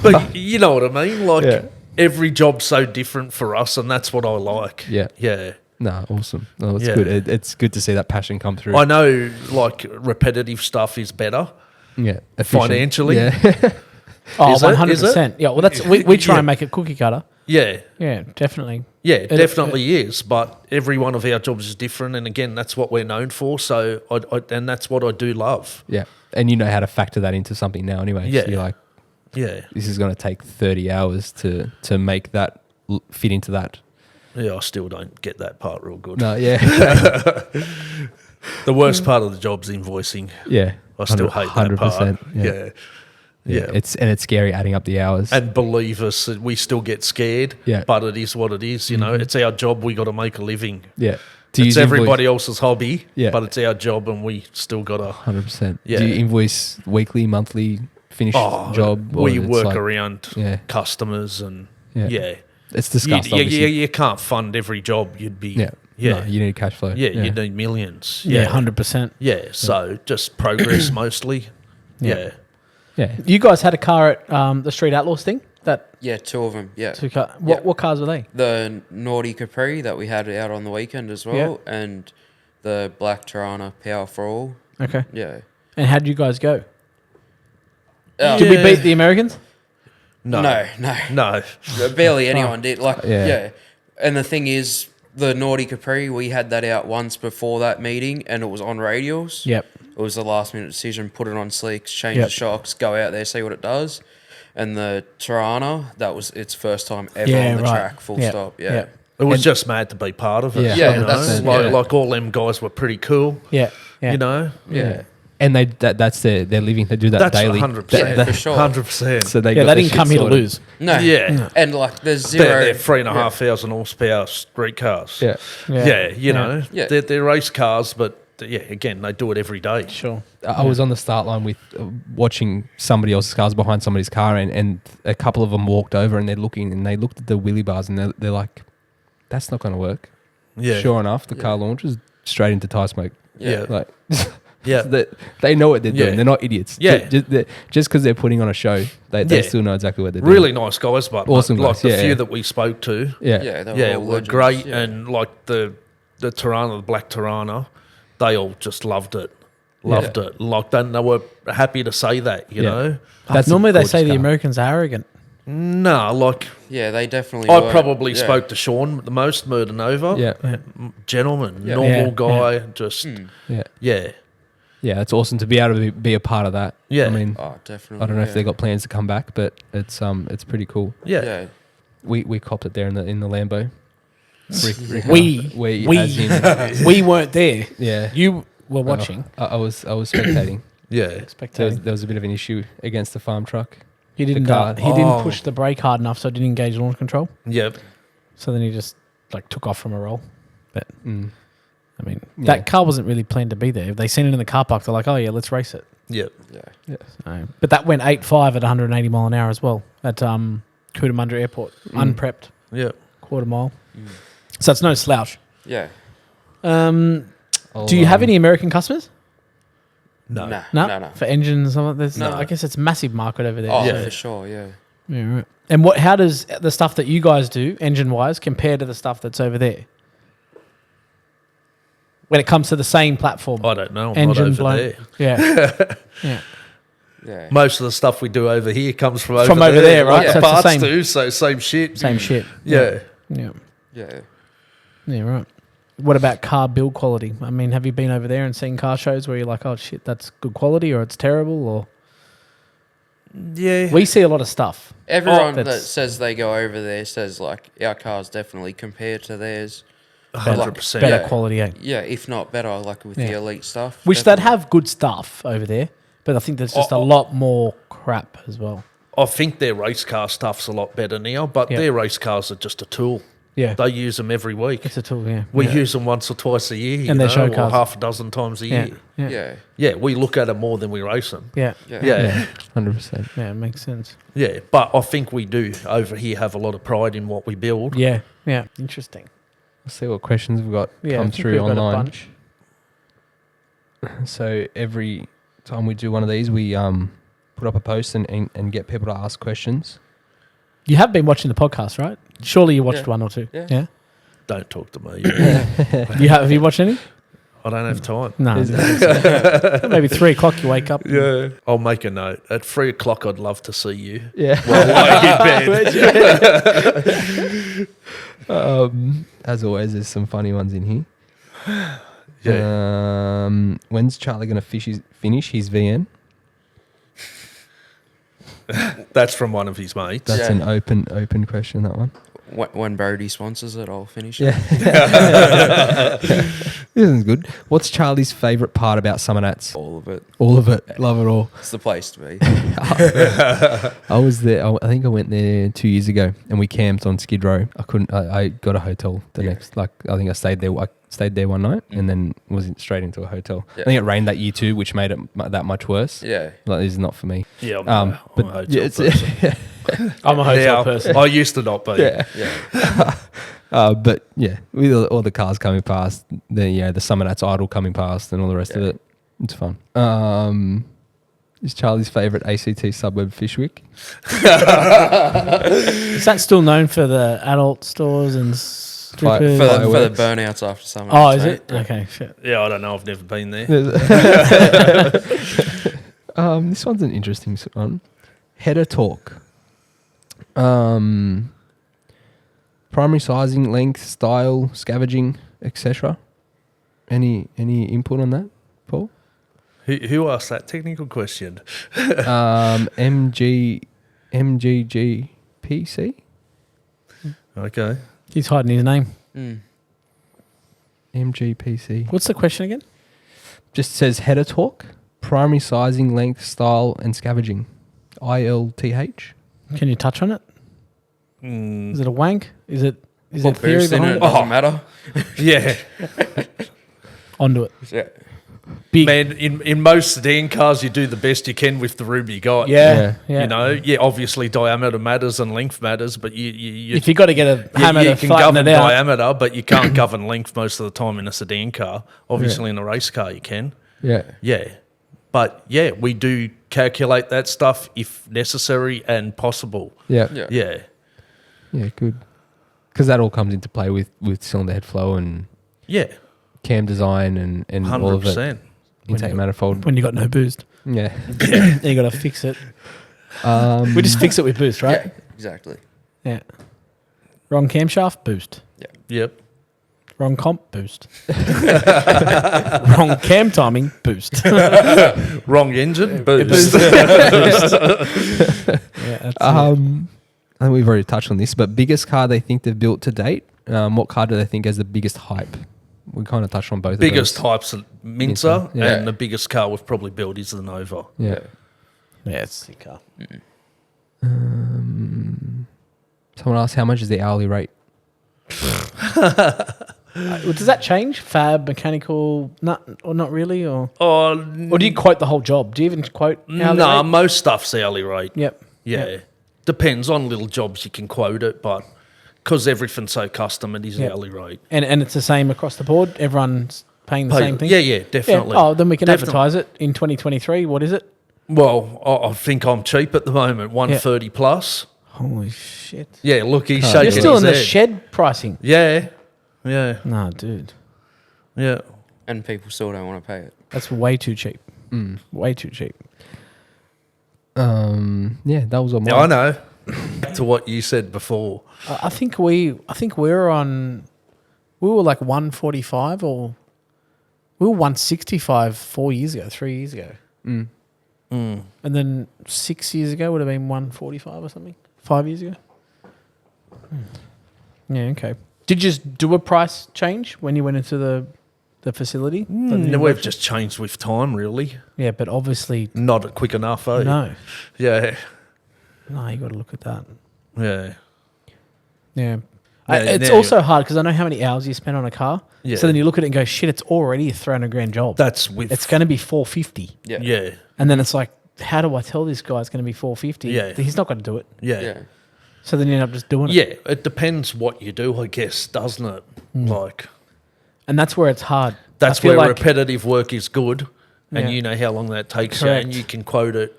But you know what I mean? Like Yeah. every job's so different for us, and that's what I like. Yeah. Yeah. No, awesome. No, it's Yeah. good. It's good to see that passion come through. I know, like, repetitive stuff is better Yeah, efficient. financially. Yeah, Oh, Is it? 100%. Yeah, well, that's we try and make it cookie cutter. Yeah. Yeah, definitely. Yeah, it definitely is. But every one of our jobs is different. And again, that's what we're known for. So, and that's what I do love. yeah, and you know how to factor that into something now, anyway. Yeah. So you're like, Yeah. this is going to take 30 hours to make that fit into that. Yeah, I still don't get that part real good. No, yeah, The worst part of the job's invoicing. yeah. I still hate that part. Yeah. Yeah. It's scary adding up the hours. And believe us, we still get scared. Yeah. But it is what it is. You know, it's our job. We got to make a living. yeah, It's everybody else's hobby. Yeah. But it's our job, and we still got to. 100%. Yeah. Do you invoice weekly, monthly, finish job? Or We it's work like- around Yeah. customers, and Yeah. yeah. It's discussed. Obviously. You can't fund every job. You'd be Yeah. yeah. No, you need cash flow. Yeah, you need millions. Yeah, 100%. Yeah, so just progress mostly. Yeah. Yeah. You guys had a car at the Street Outlaws thing? That Yeah, 2 of them. Yeah. two car. Yeah. What cars were they? The Naughty Capri that we had out on the weekend as well, and the Black Tirana Power for All. Okay. Yeah. And how did you guys go? Oh, Did we Yeah. beat the Americans? No. No. Barely anyone did. Like, Yeah. yeah. And the thing is, the Naughty Capri, we had that out once before that meeting, and it was on radials. Yep. It was a last minute decision, put it on slicks, change Yep. the shocks, go out there, see what it does. And the Tirana, that was its first time ever Yeah, on the right. track, full Yep. stop. Yeah. Yep. It was just mad to be part of it. Yeah. Yeah, you know? that's- like, yeah. like all them guys were pretty cool. Yeah. Yeah. You know? Yeah. And that's their living. They do that That's daily. 100%. Yeah, for sure. 100%. So they Yeah, got they their didn't shit come here to sorted. lose. No. Yeah. And like, there's They're, 0. they're 3,500 horsepower street cars. Yeah. Yeah, you know. Yeah. They're race cars, but yeah, again, they do it every day. Sure. I was on the start line with watching somebody else's cars behind somebody's car, and a couple of them walked over and they're looking, and they looked at the wheelie bars, and they're like, "That's not going to work." Yeah. Sure enough, the car launches straight into tire smoke. Yeah. Like, Yeah. they know what they're doing. Yeah. They're not idiots. Yeah. Just because they're putting on a show, they Yeah. still know exactly what they're doing. Really nice guys, but Awesome like guys, the yeah. few that we spoke to, Yeah. Yeah, they were yeah, all were legends, great, yeah. and like the Tirana, the Black Tirana, they all just loved it. Loved it. Like they were happy to say that, you Yeah. know. That's a Normally they gorgeous say the car. Americans are arrogant. No, like Yeah, they definitely I were. probably Yeah. spoke to Sean the most, Murder Nova. Yeah. Gentleman, Yeah. normal Yeah, guy, just Yeah. yeah. Yeah. It's awesome to be able to be a part of that. Yeah. I mean, Oh, definitely. I don't know yeah. if they got plans to come back, but it's pretty cool. Yeah. Yeah. We copped it there in the Lambo. Rick, We as in, we weren't there. yeah. You were watching. I was spectating. Yeah. Spectating. There was a bit of an issue against the farm truck. He didn't. car. He didn't Oh. push the brake hard enough, so it didn't engage launch control. Yep. So then he just like took off from a roll. But Mm. I mean, Yeah. that car wasn't really planned to be there. If they seen it in the car park, they're like, "Oh yeah, let's race it." Yep. Yeah. So, but that went 8.5 at 180 mile an hour as well at Cootamundra Airport, unprepped, Yep. quarter mile. So it's no slouch. Yeah. Do you have any American customers? No. Nah, No, for engines and stuff. There's No. I guess it's a massive market over there. Oh, Yeah. for sure. Yeah. Yeah, right. And how does the stuff that you guys do, engine wise, compare to the stuff that's over there? When it comes to the same platform, I don't know. I'm engine not over blown. there. Yeah, yeah. Yeah. Most of the stuff we do over here comes from over From over there, right? Like So the it's the parts same- do, so same shit. Same shit. Yeah. Yeah, Yeah. yeah, right. What about car build quality? I mean, have you been over there and seen car shows where you're like, oh shit, that's good quality, or it's terrible, or Yeah. we see a lot of stuff. Everyone that that's- says they go over there says like our cars definitely compared to theirs. 100%. Better Yeah. quality, eh? Yeah, if not better, like with Yeah. the elite stuff. Which they'd definitely. have good stuff over there, but I think there's just a Oh. lot more crap as well. I think their race car stuff's a lot better now, but Yeah. their race cars are just a tool. Yeah, They use them every week. it's a tool. Yeah, We yeah. use them once or twice a year, you And they're know, show or cars. half a dozen times a Yeah, year. yeah, Yeah. Yeah, we look at them more than we race them. yeah, Yeah. Yeah. 100%. yeah. It makes sense. Yeah, but I think we do over here have a lot of pride in what we build. Yeah, yeah. Interesting. Let's see what questions we've got Yeah, I come think through we've got a online. bunch. So every time we do one of these, we put up a post and get people to ask questions. You have been watching the podcast, right? Surely you watched Yeah. one or two. Yeah. Yeah. Don't talk to me. Have you watched any? I don't have time. No. Maybe 3 o'clock you wake up. Yeah. I'll make a note. At 3 o'clock, I'd love to see you. Yeah. While in bed. As always, there's some funny ones in here. Yeah. When's Charlie going to finish his VN? That's from one of his mates. That's an open question, that one. When Brody sponsors it, I'll finish Yeah. it. This is good. What's Charlie's favourite part about Summer Nats? All of it. All of it. Love it all. It's the place to be. I was there. I think I went there 2 years ago, and we camped on Skid Row. I got a hotel the next. Like I think I stayed there. I stayed there one night, and then was straight into a hotel. Yeah. I think it rained that year too, which made it that much worse. Yeah. Like this is not for me. Yeah, I'm a hotel person. I'm a hotel Yeah, person. I used to not be. Yeah. Yeah. But yeah, with all the cars coming past, the Summer Nats Idol coming past, and all the rest of it, it's fun. Is Charlie's favourite ACT suburb Fishwick? Is that still known for the adult stores and strippers? For the Fireworks. Burnouts after summer. Oh, is right? it? Okay, shit. Yeah, I don't know. I've never been there. This one's an interesting one. Header talk. Primary sizing, length, style, scavenging, etc. Any input on that, Paul? Who asked that technical question? MGGPC. Okay. He's hiding his name. MGPC. What's the question again? Just says header talk, primary sizing, length, style, and scavenging. ILTH. Can you touch on it? Is it a wank? Is it Put theory boost in behind it. it? Doesn't matter. Yeah. Onto it. Yeah. Big. Man, in most sedan cars, you do the best you can with the room you got. Yeah. You know, obviously diameter matters and length matters, but you If you got to get a hammer you to can flatten govern it out. diameter, but you can't govern length most of the time in a sedan car. Obviously, in a race car, you can. Yeah. Yeah. But yeah, we do calculate that stuff if necessary and possible. Yeah. Yeah. Yeah. Yeah, good. Because that all comes into play with cylinder head flow and Yeah. cam design and all of it. 100%. Intake manifold. When you got no boost. Yeah. Then you got to fix it. We just fix it with boost, right? Yeah, exactly. Yeah. Wrong camshaft, boost. Yep. Wrong comp, boost. Wrong cam timing, boost. Wrong engine, boost. Yeah, that's I think we've already touched on this, but biggest car they think they've built to date. What car do they think has the biggest hype? We kind of touched on both Biggest of those. types of Mincer, Yeah. and the biggest car we've probably built is the Nova. Yeah. yeah, it's a sick car. Someone asked how much is the hourly rate? Does that change? Fab, mechanical, not really, or Oh, do you quote the whole job? Do you even quote? hourly nah, rate? most stuff's hourly rate. Yep. Yeah. Yep. Depends on little jobs you can quote it, but because everything's so custom, it is Yep. hourly rate. And it's the same across the board. Everyone's paying the same thing. Yeah, definitely. Yeah. Oh, then we can Definitely. advertise it in 2023. What is it? Well, I think I'm cheap at the moment, 130 plus. Holy shit! Yeah, look, he's Oh, shaking You're still his in the head. shed pricing. Yeah, Nah, dude, yeah. And people still don't want to pay it. that's way too cheap. Way too cheap. Yeah, that was on Yeah, I know. Back to what you said before. I think we were like 145 or we were 165 3 years ago. And then 6 years ago would have been 145 or something. 5 years ago. Yeah, okay. Did you just do a price change when you went into the facility? We've just changed with time, really. Yeah, but obviously Not quick enough, eh? no. Yeah, No, you got to look at that. yeah. Yeah. Yeah, It's now also hard because I know how many hours you spend on a car. Yeah. So then you look at it and go, shit, it's already a $300,000 job. That's with... It's going to be 450. Yeah. Yeah, And then it's like, how do I tell this guy it's going to be 450? Yeah. He's not going to do it. yeah. Yeah. So then you end up just doing it. Yeah, it depends what you do, I guess, doesn't it? Like, And that's where it's hard. that's I feel where like- repetitive work is good, and Yeah. you know how long that takes you, Correct. and you can quote it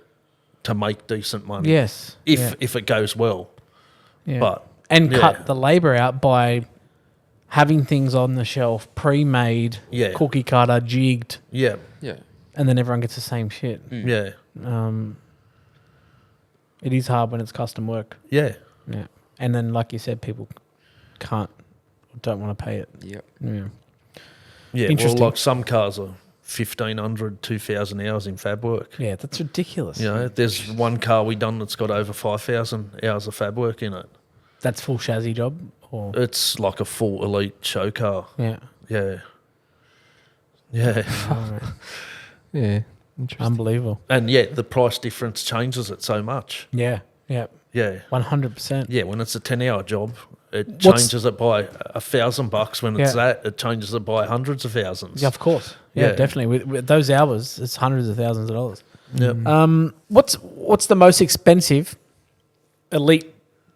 to make decent money. Yes. If it goes well. Yeah. But and yeah. cut the labour out by having things on the shelf, pre-made, Yeah. cookie cutter, jigged, Yeah. Yeah. and then everyone gets the same shit. Yeah. It is hard when it's custom work. Yeah. Yeah. And then, like you said, people don't want to pay it. Yep. Yeah. Yeah. Well, Interesting. like some cars are 1,500, 2,000 hours in fab work. Yeah, that's ridiculous. You know, there's one car we done that's got over 5,000 hours of fab work in it. That's full chassis job? Or It's like a full elite show car. yeah. Yeah. Yeah. Alright. Yeah. Interesting. Unbelievable. And yet the price difference changes it so much. Yeah. Yeah. Yeah. 100%. Yeah, when it's a 10-hour job, it What's- changes it by $1,000. When it's Yeah. that, it changes it by hundreds of thousands. Yeah, of course. Yeah, Yeah. definitely. With those hours, it's hundreds of thousands of dollars. Yep. What's the most expensive elite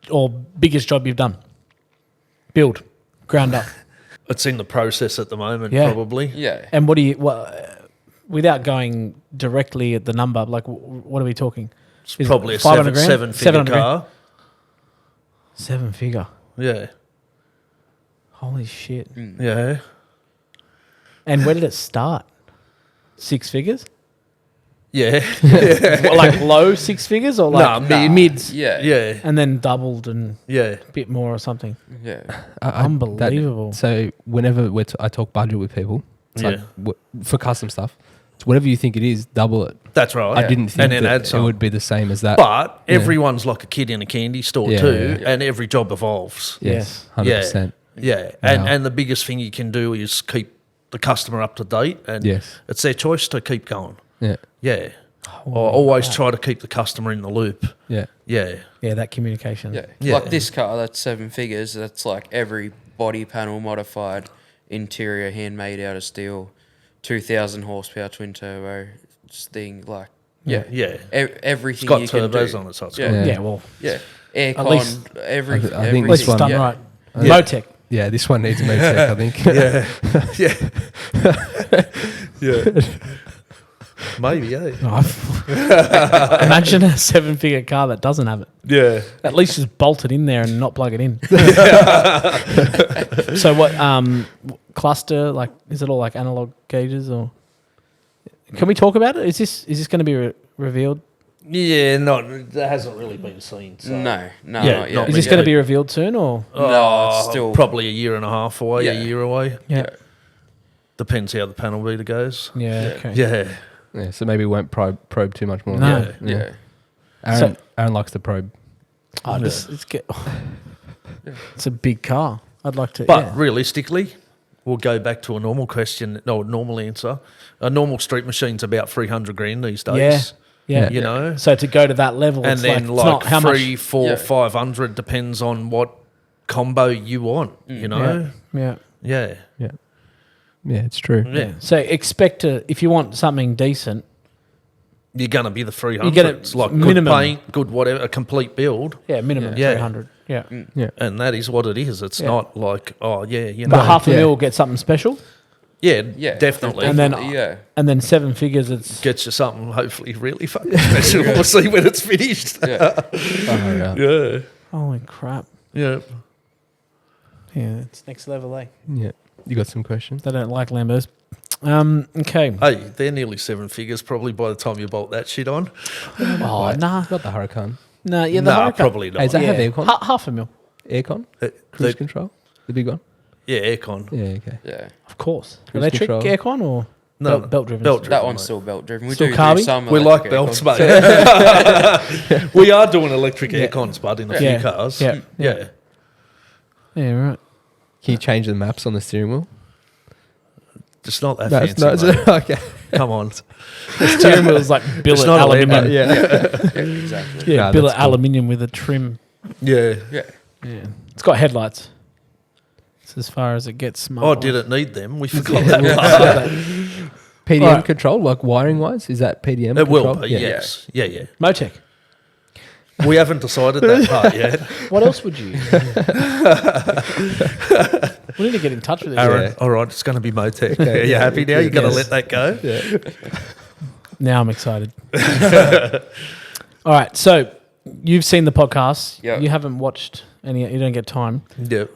or biggest job you've done? Build, ground up. It's in the process at the moment, Yeah. probably. Yeah. And without going directly at the number, like what are we talking? It's Is it probably a 500 grand? seven-figure 700 grand? car. 7 figure. Yeah. Holy shit. Yeah. And where did it start? 6 figures? Yeah. What, like low 6 figures or like Nah, mids? Yeah. Yeah. And then doubled and Yeah. a bit more or something. Yeah. Unbelievable. So whenever I talk budget with people, it's like Yeah. for custom stuff, it's whatever you think it is, double it. That's right. I didn't think And then that add it some. would be the same as that. But Yeah. everyone's like a kid in a candy store Yeah, too, yeah. and every job evolves. Yes, Yeah. 100%. Yeah. And the biggest thing you can do is keep the customer up to date, and Yes. it's their choice to keep going. Yeah, Yeah. I always try to keep the customer in the loop. yeah. Yeah. Yeah, that communication. Yeah. Yeah. Like this car, that's 7 figures. That's like every body panel modified, interior handmade out of steel, 2,000 horsepower twin turbo thing. Like, yeah. Yeah. Everything It's got you can turbos do. on it, so it's Yeah. got- Yeah, well, Yeah. Aircon, least- I think at this least it's one- done yeah. right. Yeah. Motec. Yeah, this one needs a Motec, I think. Yeah. Yeah. Maybe, yeah. Imagine a 7 figure car that doesn't have it. Yeah. At least just bolt it in there and not plug it in. So what cluster, like, is it all like analog gauges or can we talk about it? Is this going to be revealed? Yeah, that hasn't really been seen. So. No, Yeah, not yet. not Is this Yeah. going to be revealed soon or? No, it's still probably a year and a half away, Yeah. a year away. Yeah. Depends how the panel beater goes. Yeah. Okay. Yeah. Yeah, so maybe we won't probe too much more. No. Yeah. Aaron likes to probe. Oh, it's a big car. I'd like to. But yeah. realistically, we'll go back to a normal question, no, normal answer. A normal street machine's about 300 grand these days. Yeah. You know? So to go to that level, And it's then it's not how 3, much. 4, Yeah. 500 depends on what combo you want, you know? Yeah. Yeah. Yeah, it's true. Yeah. So expect if you want something decent, You're going to be the 300s. You're gonna- like minimum. good paint, good whatever, a complete build. minimum Yeah. 300. Yeah. Yeah. And that is what it is. It's Yeah. not like, you know. But half a Yeah. mil will get something special, Yeah, Yeah. definitely. And then- yeah. and then 7 figures. It's Gets you something hopefully really fucking special. We'll see when it's finished. Yeah. Yeah. holy crap. Yeah. Yeah, it's next level, eh? Yeah. You got some questions? They don't like Lambos. Okay. Hey, they're nearly 7 figures probably by the time you bolt that shit on. Oh, nah. Got the Huracan. Nah, yeah, the Nah, Huracan. probably not. Hey, does that have aircon? Half a mil, Aircon? Uh, Cruise the- control? The big one? yeah, aircon. Yeah, okay. Yeah. of course. Cruise Electric control. aircon or No, belt driven? belt driven. That one's mate. still belt driven. We Still do carby? some We like electric belts, aircon. mate. We are doing electric aircons, bud, in a Yeah. few cars. Yeah. Yeah. Yeah, right. Can you change the maps on the steering wheel? It's not that No, fancy, it's mate. not. Okay. Come on. The steering wheel's like billet not a aluminium. Lambo. Yeah, exactly. Yeah, Nah, billet that's cool. aluminium with a trim. Yeah. Yeah. Yeah, it's got headlights. It's as far as it gets. Smart. Oh, did it need them? We forgot that part. PDM Alright. control, like wiring wise? Is that PDM It will control? be, Yeah. yes. Yeah, yeah. Motec. We haven't decided that part yet. What else would you? We need to get in touch with it. Aaron, Yeah. all right, it's going to be Motec. Okay, Are you yeah, happy now? You're going to yes. let that go? Yeah. Now I'm excited. All right, so you've seen the podcast. Yeah. You haven't watched and you don't get time. Yep.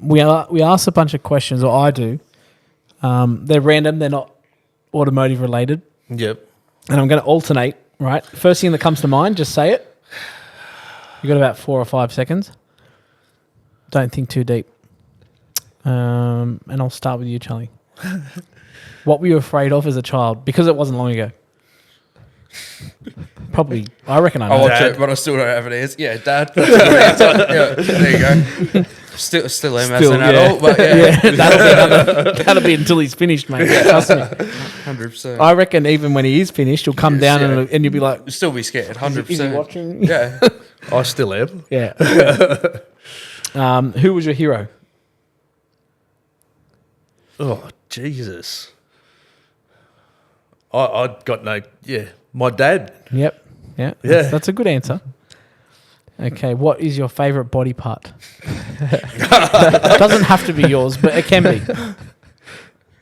We ask a bunch of questions, or I do. They're random. They're not automotive related. Yep. And I'm going to alternate, right? First thing that comes to mind, just say it. You got about 4 or 5 seconds. Don't think too deep. And I'll start with you, Charlie. What were you afraid of as a child? Because it wasn't long ago. Probably, I reckon I know. I watch it, but I still don't have an answer. Yeah, Dad. That's a good answer. Yeah, there you go. Still am as an adult, but yeah. That'll be until he's finished, mate. Trust me. 100%. I reckon even when he is finished, he'll come down and you'll be like, You'll still be scared, 100%. is he watching? Yeah. I still am. Yeah. Who was your hero? Oh, Jesus. I got no... Yeah, my dad. Yep. Yeah. Yeah. That's a good answer. Okay, what is your favourite body part? Doesn't have to be yours, but it can be.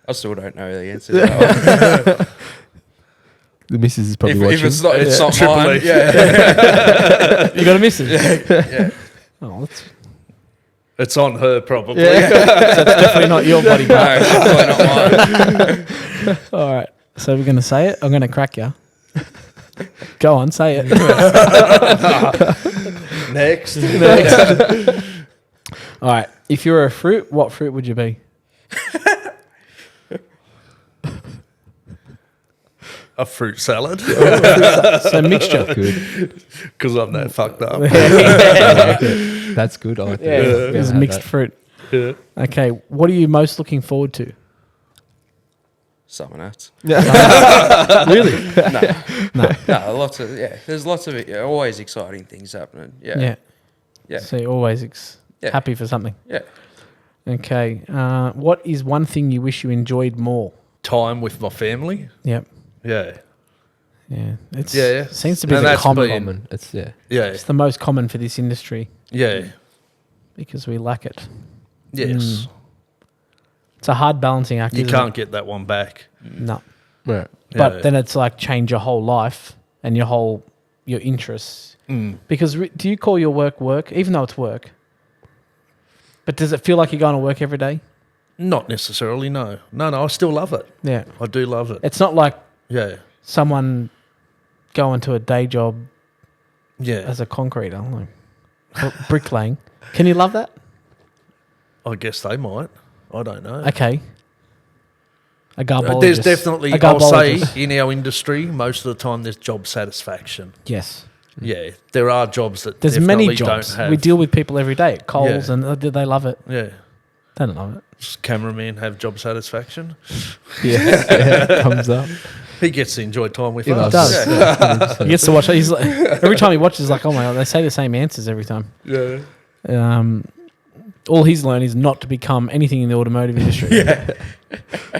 I still don't know the answer to that one. The missus is probably If watching. it's not, it's not Triple mine. E. Yeah. You got to miss it. Yeah. Oh, that's It's on her, probably. that's definitely not your body No, part. definitely not mine. All right, so we're going to say it. I'm going to crack you. Go on, say it. Next. All right, if you were a fruit, what fruit would you be? A fruit salad. So mixture. Good. Because I'm that fucked up. That's good. I like Yeah, that. it's Yeah, mixed that. fruit. Yeah. Okay, what are you most looking forward to? Something else. Really? No, lots of, there's lots of it. Yeah, always exciting things happening. Yeah. Yeah. So you're always Yeah. happy for something. Yeah. Okay. What is one thing you wish you enjoyed more? Time with my family. Yep. Yeah. Yeah. It's Yeah. seems to be And the that's common. been- Common. It's Yeah. It's the most common for this industry Yeah. because we lack it. Yes. It's a hard balancing act. You isn't can't get that one back. it? No. right. But Yeah. then it's like change your whole life and your interests. Because do you call your work, even though it's work? But does it feel like you're going to work every day? Not necessarily, no. No, I still love it. Yeah. I do love it. It's not like Yeah. someone going to a day job Yeah. as a concreter, like bricklaying. Can you love that? I guess they might. I don't know. Okay. A garbologist. There's definitely, A I'll say, garbologist. in our industry, most of the time there's job satisfaction. Yes. Yeah. There are jobs that There's definitely many jobs. don't have. We deal with people every day at Coles Yeah. and they love it. Yeah. They don't love it. Does cameraman have job satisfaction? Yeah. Thumbs up. He gets to enjoy time with He us. loves does. it. Yeah, 100%. He gets to watch it. He's like, every time he watches, he's like, oh my God, they say the same answers every time. Yeah. All he's learned is not to become anything in the automotive industry.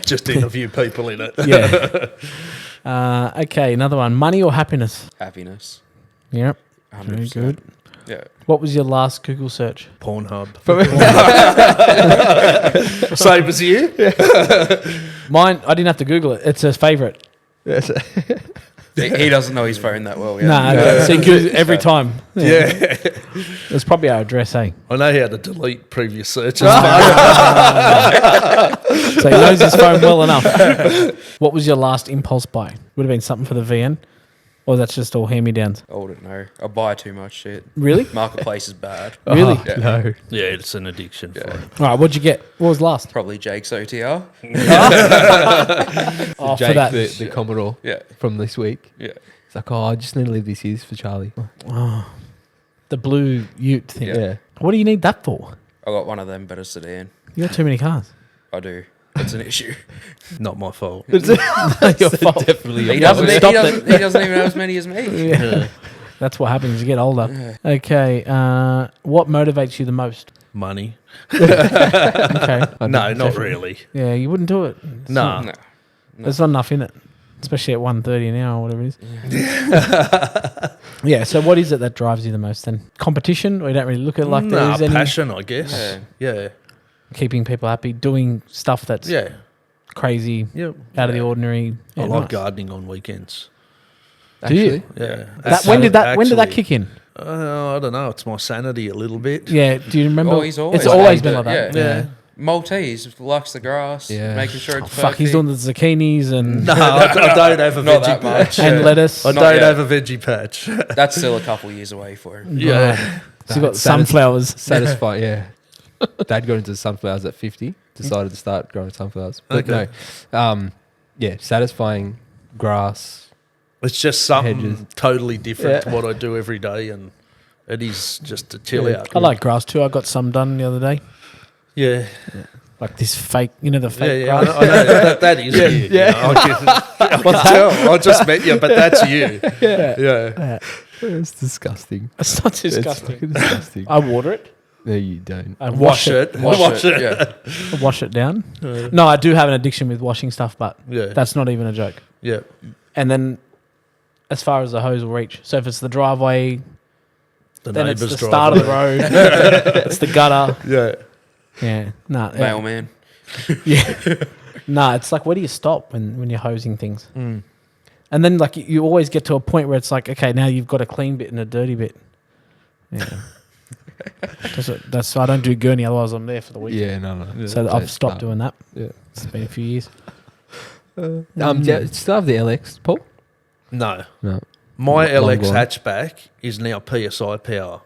Just interview people in it. Yeah. Okay, another one. Money or happiness? Happiness. Yep. 100%. Very good. Yeah. What was your last Google search? Pornhub. Same as you? Mine, I didn't have to Google it. It's a favourite. He doesn't know his phone that well. Yeah. Nah, so he Googles it every time. Yeah. It's probably our address, eh? I know how to delete previous searches. So he knows his phone well enough. What was your last impulse buy? Would have been something for the VN? Or that's just all hand-me-downs? I wouldn't know. I buy too much shit. Really? Marketplace is bad. Really? Yeah. No. Yeah, it's an addiction for him. All right, what'd you get? What was last? Probably Jake's OTR. Oh, for Jake, that. the Commodore Yeah. from this week. Yeah. It's like, oh, I just need to leave this year's for Charlie. The blue ute thing. Yeah. What do you need that for? I got one of them, but a sedan. You got too many cars. I do. It's an issue. Not my fault. Your fault. Definitely. He haven't doesn't, he, stopped doesn't, he doesn't even have as many as me. Yeah. That's what happens as you get older. Okay. What motivates you the most? Money. Okay. No, not really. Yeah, you wouldn't do it. It's Nah. No. There's not enough in it, especially at 1:30 an hour or whatever it is. Yeah. So what is it that drives you the most then? Competition, or you don't really look at it like Nah, there's any passion, I guess. Yeah. keeping people happy, doing stuff that's Yeah. crazy, Yeah. out of the ordinary. I Yeah, like nice. gardening on weekends. Do you? Yeah. When did that kick in? I don't know. It's my sanity a little bit. Yeah. Do you remember? Oh, he's always it's always like been like that, that. Yeah. Maltese likes the grass, making sure it's Fuck, he's doing the zucchinis and No, I don't have a Not veggie that patch. much. and lettuce. I Not don't yet. have a veggie patch. That's still a couple years away for him. Yeah. So you got Satis- sunflowers. Satisfying, yeah. Dad got into sunflowers at 50, decided to start growing sunflowers. But Okay. no, satisfying grass. It's just something Hedges. totally different to Yeah. what I do every day, and it is just a chill Yeah. out. I like grass too. I got some done the other day. Yeah, Like this fake, the yeah, fake yeah. I grass. know that is you. yeah. I can tell. I just met you, but that's you. Yeah. It's disgusting. It's not It's disgusting. fucking disgusting. I water it. No, you don't. I Wash it. Wash it. Yeah. Wash it down. No, I do have an addiction with washing stuff, but Yeah. that's not even a joke. Yeah. And then, as far as the hose will reach, so if it's the driveway, The then it's neighbour's the start of the driveway. road. It's the gutter. Yeah. Yeah. No. Mailman. Yeah. Nah, it's like, where do you stop when you're hosing things? Mm. And then, like, you always get to a point where it's like, okay, now you've got a clean bit and a dirty bit. Yeah. that's I don't do gurney, otherwise I'm there for the week. Yeah, no. So I've stopped doing that. Yeah. It's been a few years. Still have the LX, Paul? No. No. My Long LX gone. hatchback is now PSI power.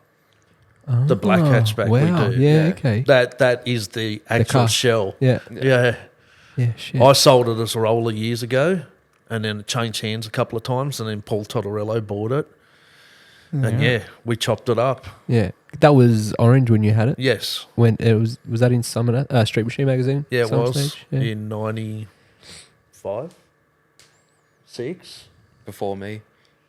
The black Oh, hatchback wow. we do. Yeah, okay. That is the actual car. shell. Yeah. Yeah. Yeah, shit. I sold it as a roller years ago, and then it changed hands a couple of times, and then Paul Tottorello bought it. And yeah, we chopped it up. Yeah. That was orange when you had it? Yes. When it was that in Summer Street Machine magazine? Yeah, it Some was stage? Yeah. in 95, 6. Before me.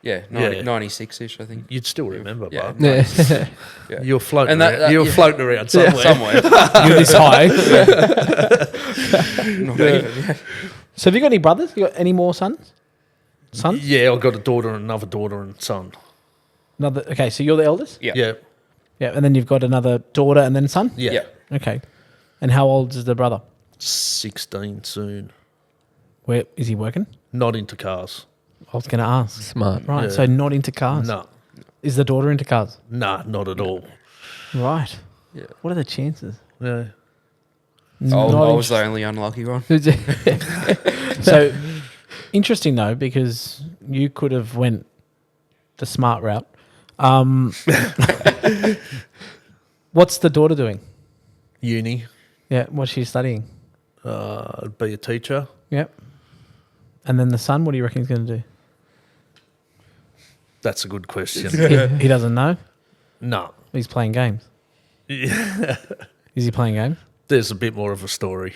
Yeah, Yeah. 96-ish, I think. You'd still remember, Yeah. bud. Yeah. Yeah. You were floating And that- around. that- you were yeah. floating around somewhere. Somewhere. You're this high. Not even, yeah. So have you got any brothers? You got any more sons? Sons? Yeah, I've got a daughter and another daughter and son. Another. Okay, so you're the eldest? Yeah. Yeah. Yeah, and then you've got another daughter and then son? Yeah. Yeah. Okay. And how old is the brother? 16 soon. Where is he working? Not into cars. I was going to ask. Smart. Right, Yeah. so not into cars. No. Is the daughter into cars? Nah, not at all. Right. Yeah. What are the chances? Yeah. Not I was in- the only unlucky one. So interesting though, because you could have went the smart route. What's the daughter doing? Uni. Yeah, what's she studying? Be a teacher. Yep. And then the son, what do you reckon he's going to do? That's a good question. He doesn't know. No. He's playing games. Yeah. Is he playing games? There's a bit more of a story.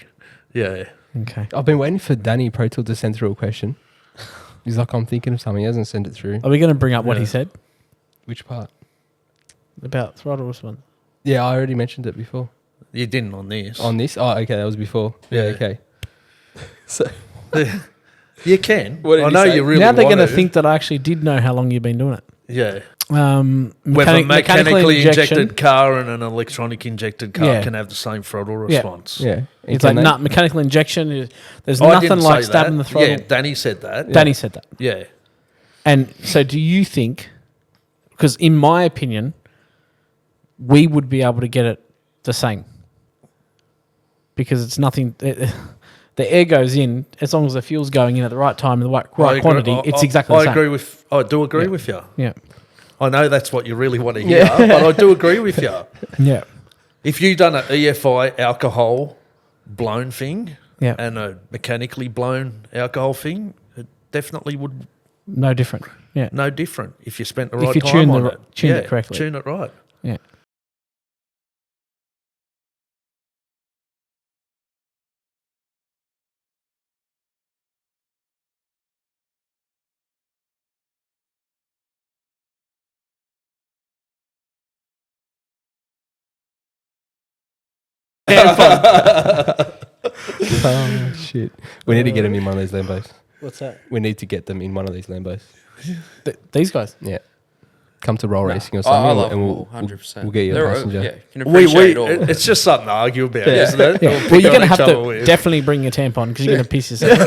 Yeah. Okay. I've been waiting for Danny Pro Tool to send through a question. He's like, I'm thinking of something. He hasn't sent it through. Are we going to bring up what he Yeah. said Which part? about throttle response? Yeah, I already mentioned it before. You didn't on this. On this? Oh, okay. That was before. Yeah, Yeah. okay. So, You can. What did I he know say? you really now they're want going to think that I actually did know how long you've been doing it. Yeah. With Whether a mechanically injected car and an electronic injected car Yeah. can have the same throttle Yeah. response. yeah. It's Can like, they- nah, mechanical injection. There's I nothing didn't like say stabbing that. the throttle. Yeah, Danny said that. Danny said that. Yeah. And so do you think, because in my opinion, we would be able to get it the same? Because it's nothing, the air goes in, as long as the fuel's going in at the right time and the right I agree. quantity, it's exactly the same. I do agree with you. Yeah. I know that's what you really want to hear, but I do agree with you. Yeah. If you've done an EFI alcohol blown thing Yeah. and a mechanically blown alcohol thing, it definitely would No different. Yeah. no different if you spent the If right you time tune on the- it. tune it correctly. Tune it right. Yeah. Oh, shit. We need to get him in one of these Lambos. What's that? We need to get them in one of these Lambos. These guys. Yeah. Come to roll racing or I something. love and them we'll, all, 100%. we'll get you a They're passenger. Yeah, can appreciate it all. It's just something to argue about, Yeah. isn't it? Yeah. We'll Well, pick you're on going to each have other to with. definitely bring your tampon because you're going to piss yourself.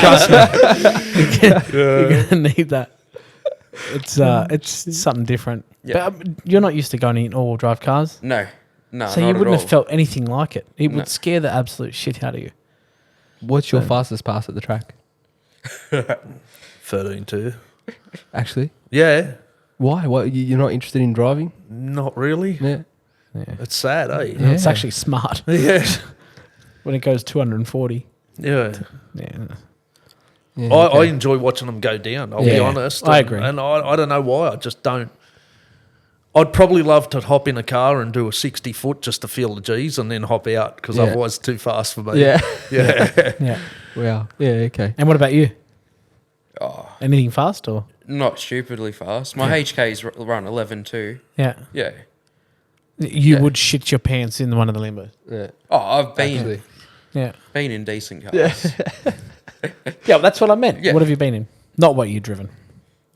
Trust me. You're going to need that. It's something different. Yeah. But you're not used to going in all-wheel drive cars, No, so not you at wouldn't all. have felt anything like it. It No. would scare the absolute shit out of you. What's your fastest pass at the track? 13.2. Actually, Yeah, why? What? You're not interested in driving? not really. Yeah. It's sad, eh? Yeah. It's actually smart Yeah. when it goes 240. Yeah. Yeah. Yeah, I okay. enjoy watching them go down, I'll be Yeah, honest. I And- agree. And I don't know why. I just don't. I'd probably love to hop in a car and do a 60 foot just to feel the G's and then hop out because Yeah. otherwise it's too fast for me. Yeah. Yeah. Yeah. Wow. Yeah. Okay. And what about you? Oh, Anything fast or? not stupidly fast. My HK's run 11.2. Yeah. Yeah. You Yeah. would shit your pants in one of the limbos. Yeah. Oh, I've Actually. Yeah. been in decent cars. Yeah. Yeah, that's what I meant. Yeah. What have you been in? Not what you've driven.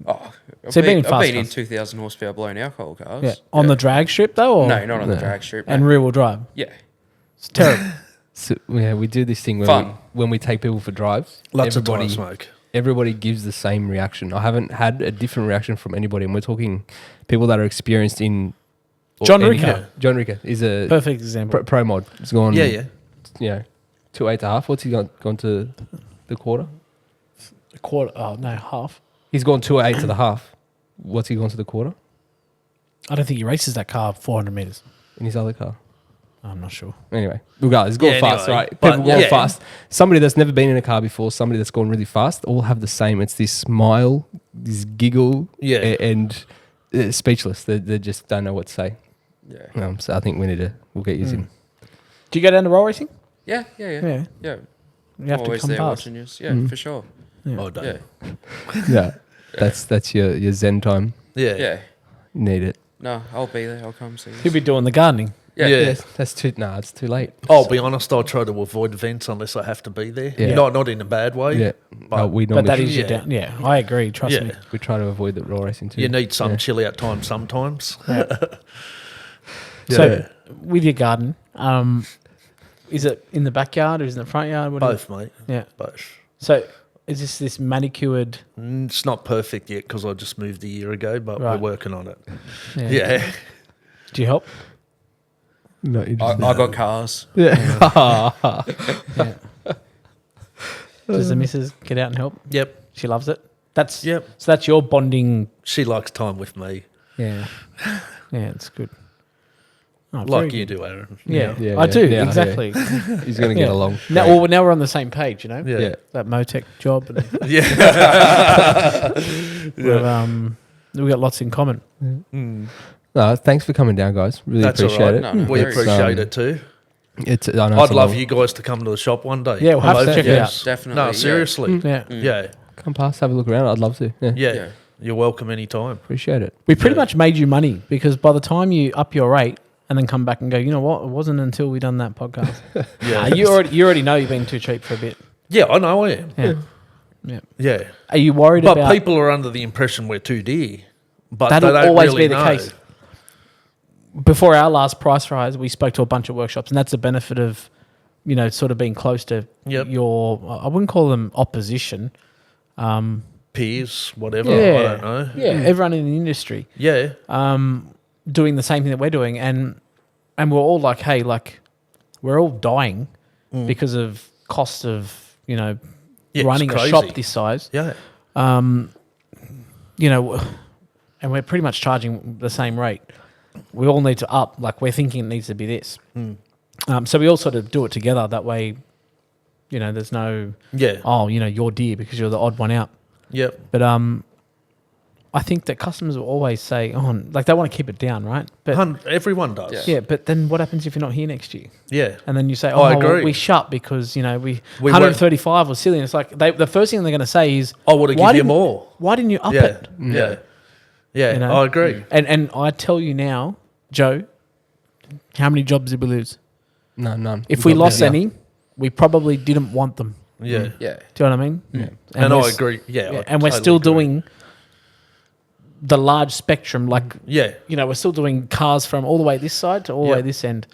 Oh, So you've been in I've fast been in cars? 2,000 horsepower blown alcohol cars. Yeah. On the drag strip though? Or? No, not on the No. drag strip. And no. rear wheel drive. Yeah. It's terrible. So, yeah, we do this thing Fun. when we take people for drives. Lots of everybody, time smoke. everybody gives the same reaction. I haven't had a different reaction from anybody, and we're talking people that are experienced in. John any Ricker. car. John Ricker is a Perfect example. pro mod. He's gone. Yeah, yeah. You know, to 8.5. What's he gone to the quarter? A quarter. Oh, no, half. He's gone 2.8 to the half. What's he gone to the quarter I don't think he races that car 400 metres. in his other car? I'm not sure. Anyway, regardless, go Yeah, fast, anyway, right? but People go yeah. fast. Somebody that's never been in a car before, somebody that's gone really fast, all have the same. It's this smile, this giggle, Yeah. and speechless. They just don't know what to say. Yeah. So I think we'll get using. Do you go down to roll racing? Yeah. Yeah. Yeah. You have Always to come there past. watching you. Yeah, for sure. I don't. Yeah. Yeah, that's your zen time. Yeah. Yeah. You need it. No, I'll be there. I'll come see you. He'll be doing the gardening. Yeah. Yeah. Yes, that's too. Nah, it's too late. I'll be honest, I try to avoid events unless I have to be there. Yeah. Not in a bad way. Yeah, But we But normally that is your yeah. down. Yeah, I agree. Trust Yeah. me. we try to avoid the raw racing too. You need some Yeah. chill out time sometimes. So, with your garden, is it in the backyard or is it in the front yard? What do you- Both, mate. Yeah. Both. So, is this manicured? It's not perfect yet because I just moved a year ago, but Right. we're working on it. Yeah. Yeah. Do you help? No, I got cars. yeah. Yeah. Does the missus get out and help? Yep. She loves it. That's Yep. So that's your bonding. She likes time with me, Yeah. Yeah, it's good. Oh, very like you good. do, Aaron. Yeah, Yeah, I yeah. do Yeah, exactly. He's gonna get Yeah. along. Now, great. well, now we're on the same page. You know, Yeah. Yeah. that Motec job. And Yeah. we got lots in common. No, thanks for coming down, guys. Really That's all appreciate right. it. No, no, We very appreciate it too. It's. I know I'd it's a love long- you guys to come to the shop one day. Yeah, we'll have to Both check of it you. out. Definitely, No, yeah. seriously. Yeah. Yeah. Come past, have a look around. I'd love to. Yeah. Yeah. Yeah. You're welcome anytime. Appreciate it. We pretty Yeah. much made you money because by the time you up your rate and then come back and go, you know what? It wasn't until we done that podcast. Yeah. You already know you've been too cheap for a bit. Yeah, I know I am. Yeah. Yeah. Yeah. Are you worried But about people are under the impression we're too dear. But That'll they don't always really be the know. case. Before our last price rise, we spoke to a bunch of workshops, and that's the benefit of, you know, sort of being close to Yep. your. I wouldn't call them opposition. Peers, whatever. Yeah. I don't know. Yeah, everyone in the industry Yeah. doing the same thing that we're doing, and we're all like, hey, like, we're all dying because of cost of, you know, Yeah, running it's a shop crazy. this size. Yeah. You know, and we're pretty much charging the same rate. We all need to up. Like, we're thinking it needs to be this. So we all sort of do it together. That way, you know, there's no, Yeah. oh, you know, you're dear because you're the odd one out. Yep. But I think that customers will always say, oh, like they want to keep it down, right? But Everyone does. yeah, but then what happens if you're not here next year? Yeah. And then you say, I oh, well, agree. we shut because, you know, we We 135 was silly. And it's like the first thing they're going to say is, I would have why given you didn't- more. why didn't you up Yeah. it? Yeah. Yeah. You know? I agree. And I tell you now, Joe, how many jobs did we lose? No, none. If we Got lost better. any, we probably didn't want them. Yeah. Yeah. Do you know what I mean? Yeah. And I we're s- agree. Yeah. I and we're totally still agree. doing the large spectrum. Like, Yeah. you know, we're still doing cars from all the way this side to all the Yeah. way this end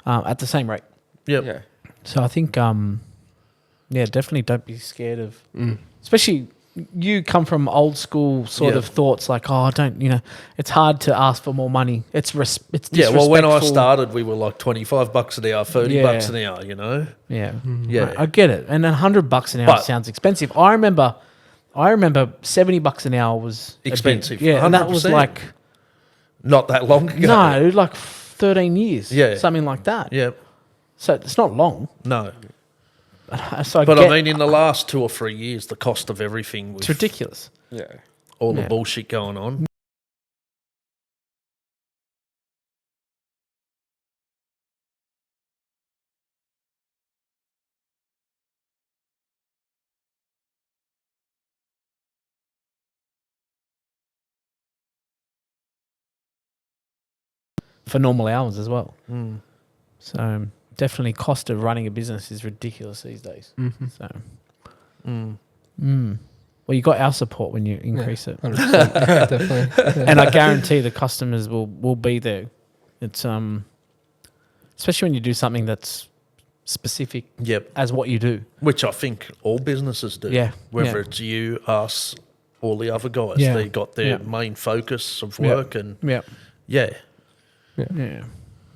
at the same rate. Yep. Yeah. So I think, definitely don't be scared of, especially you come from old school sort Yeah. of thoughts like, oh, don't, it's hard to ask for more money. It's disrespectful. Yeah, well, when I started, we were like $25 an hour, $30 an hour, Yeah. Yeah. I get it. And $100 an hour But- sounds expensive. I remember $70 an hour was a bit- Expensive, Yeah. And that was 100%. like, Not that long ago. no, like 13 years. Yeah. Something like that. Yeah, So it's not long. no. So But get, I mean, in the last 2 or 3 years, the cost of everything it's with ridiculous. Yeah. all the Yeah. bullshit going on. For normal hours as well. So definitely cost of running a business is ridiculous these days. So, well, you got our support when you increase it, 100%. Definitely. and I guarantee the customers will be there. It's especially when you do something that's specific Yep. as what you do. Which I think all businesses do. Yeah, Whether yeah. it's you, us, all the other guys. Yeah. They got their Yeah. main focus of Yeah. work and Yeah, yeah. yeah.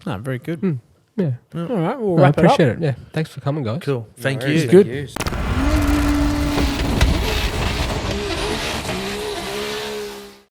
No, very good. Yeah. All right, we'll No, I wrap it up. appreciate it. Yeah. Thanks for coming, guys. Cool. Thank No worries, you. Good. thank you.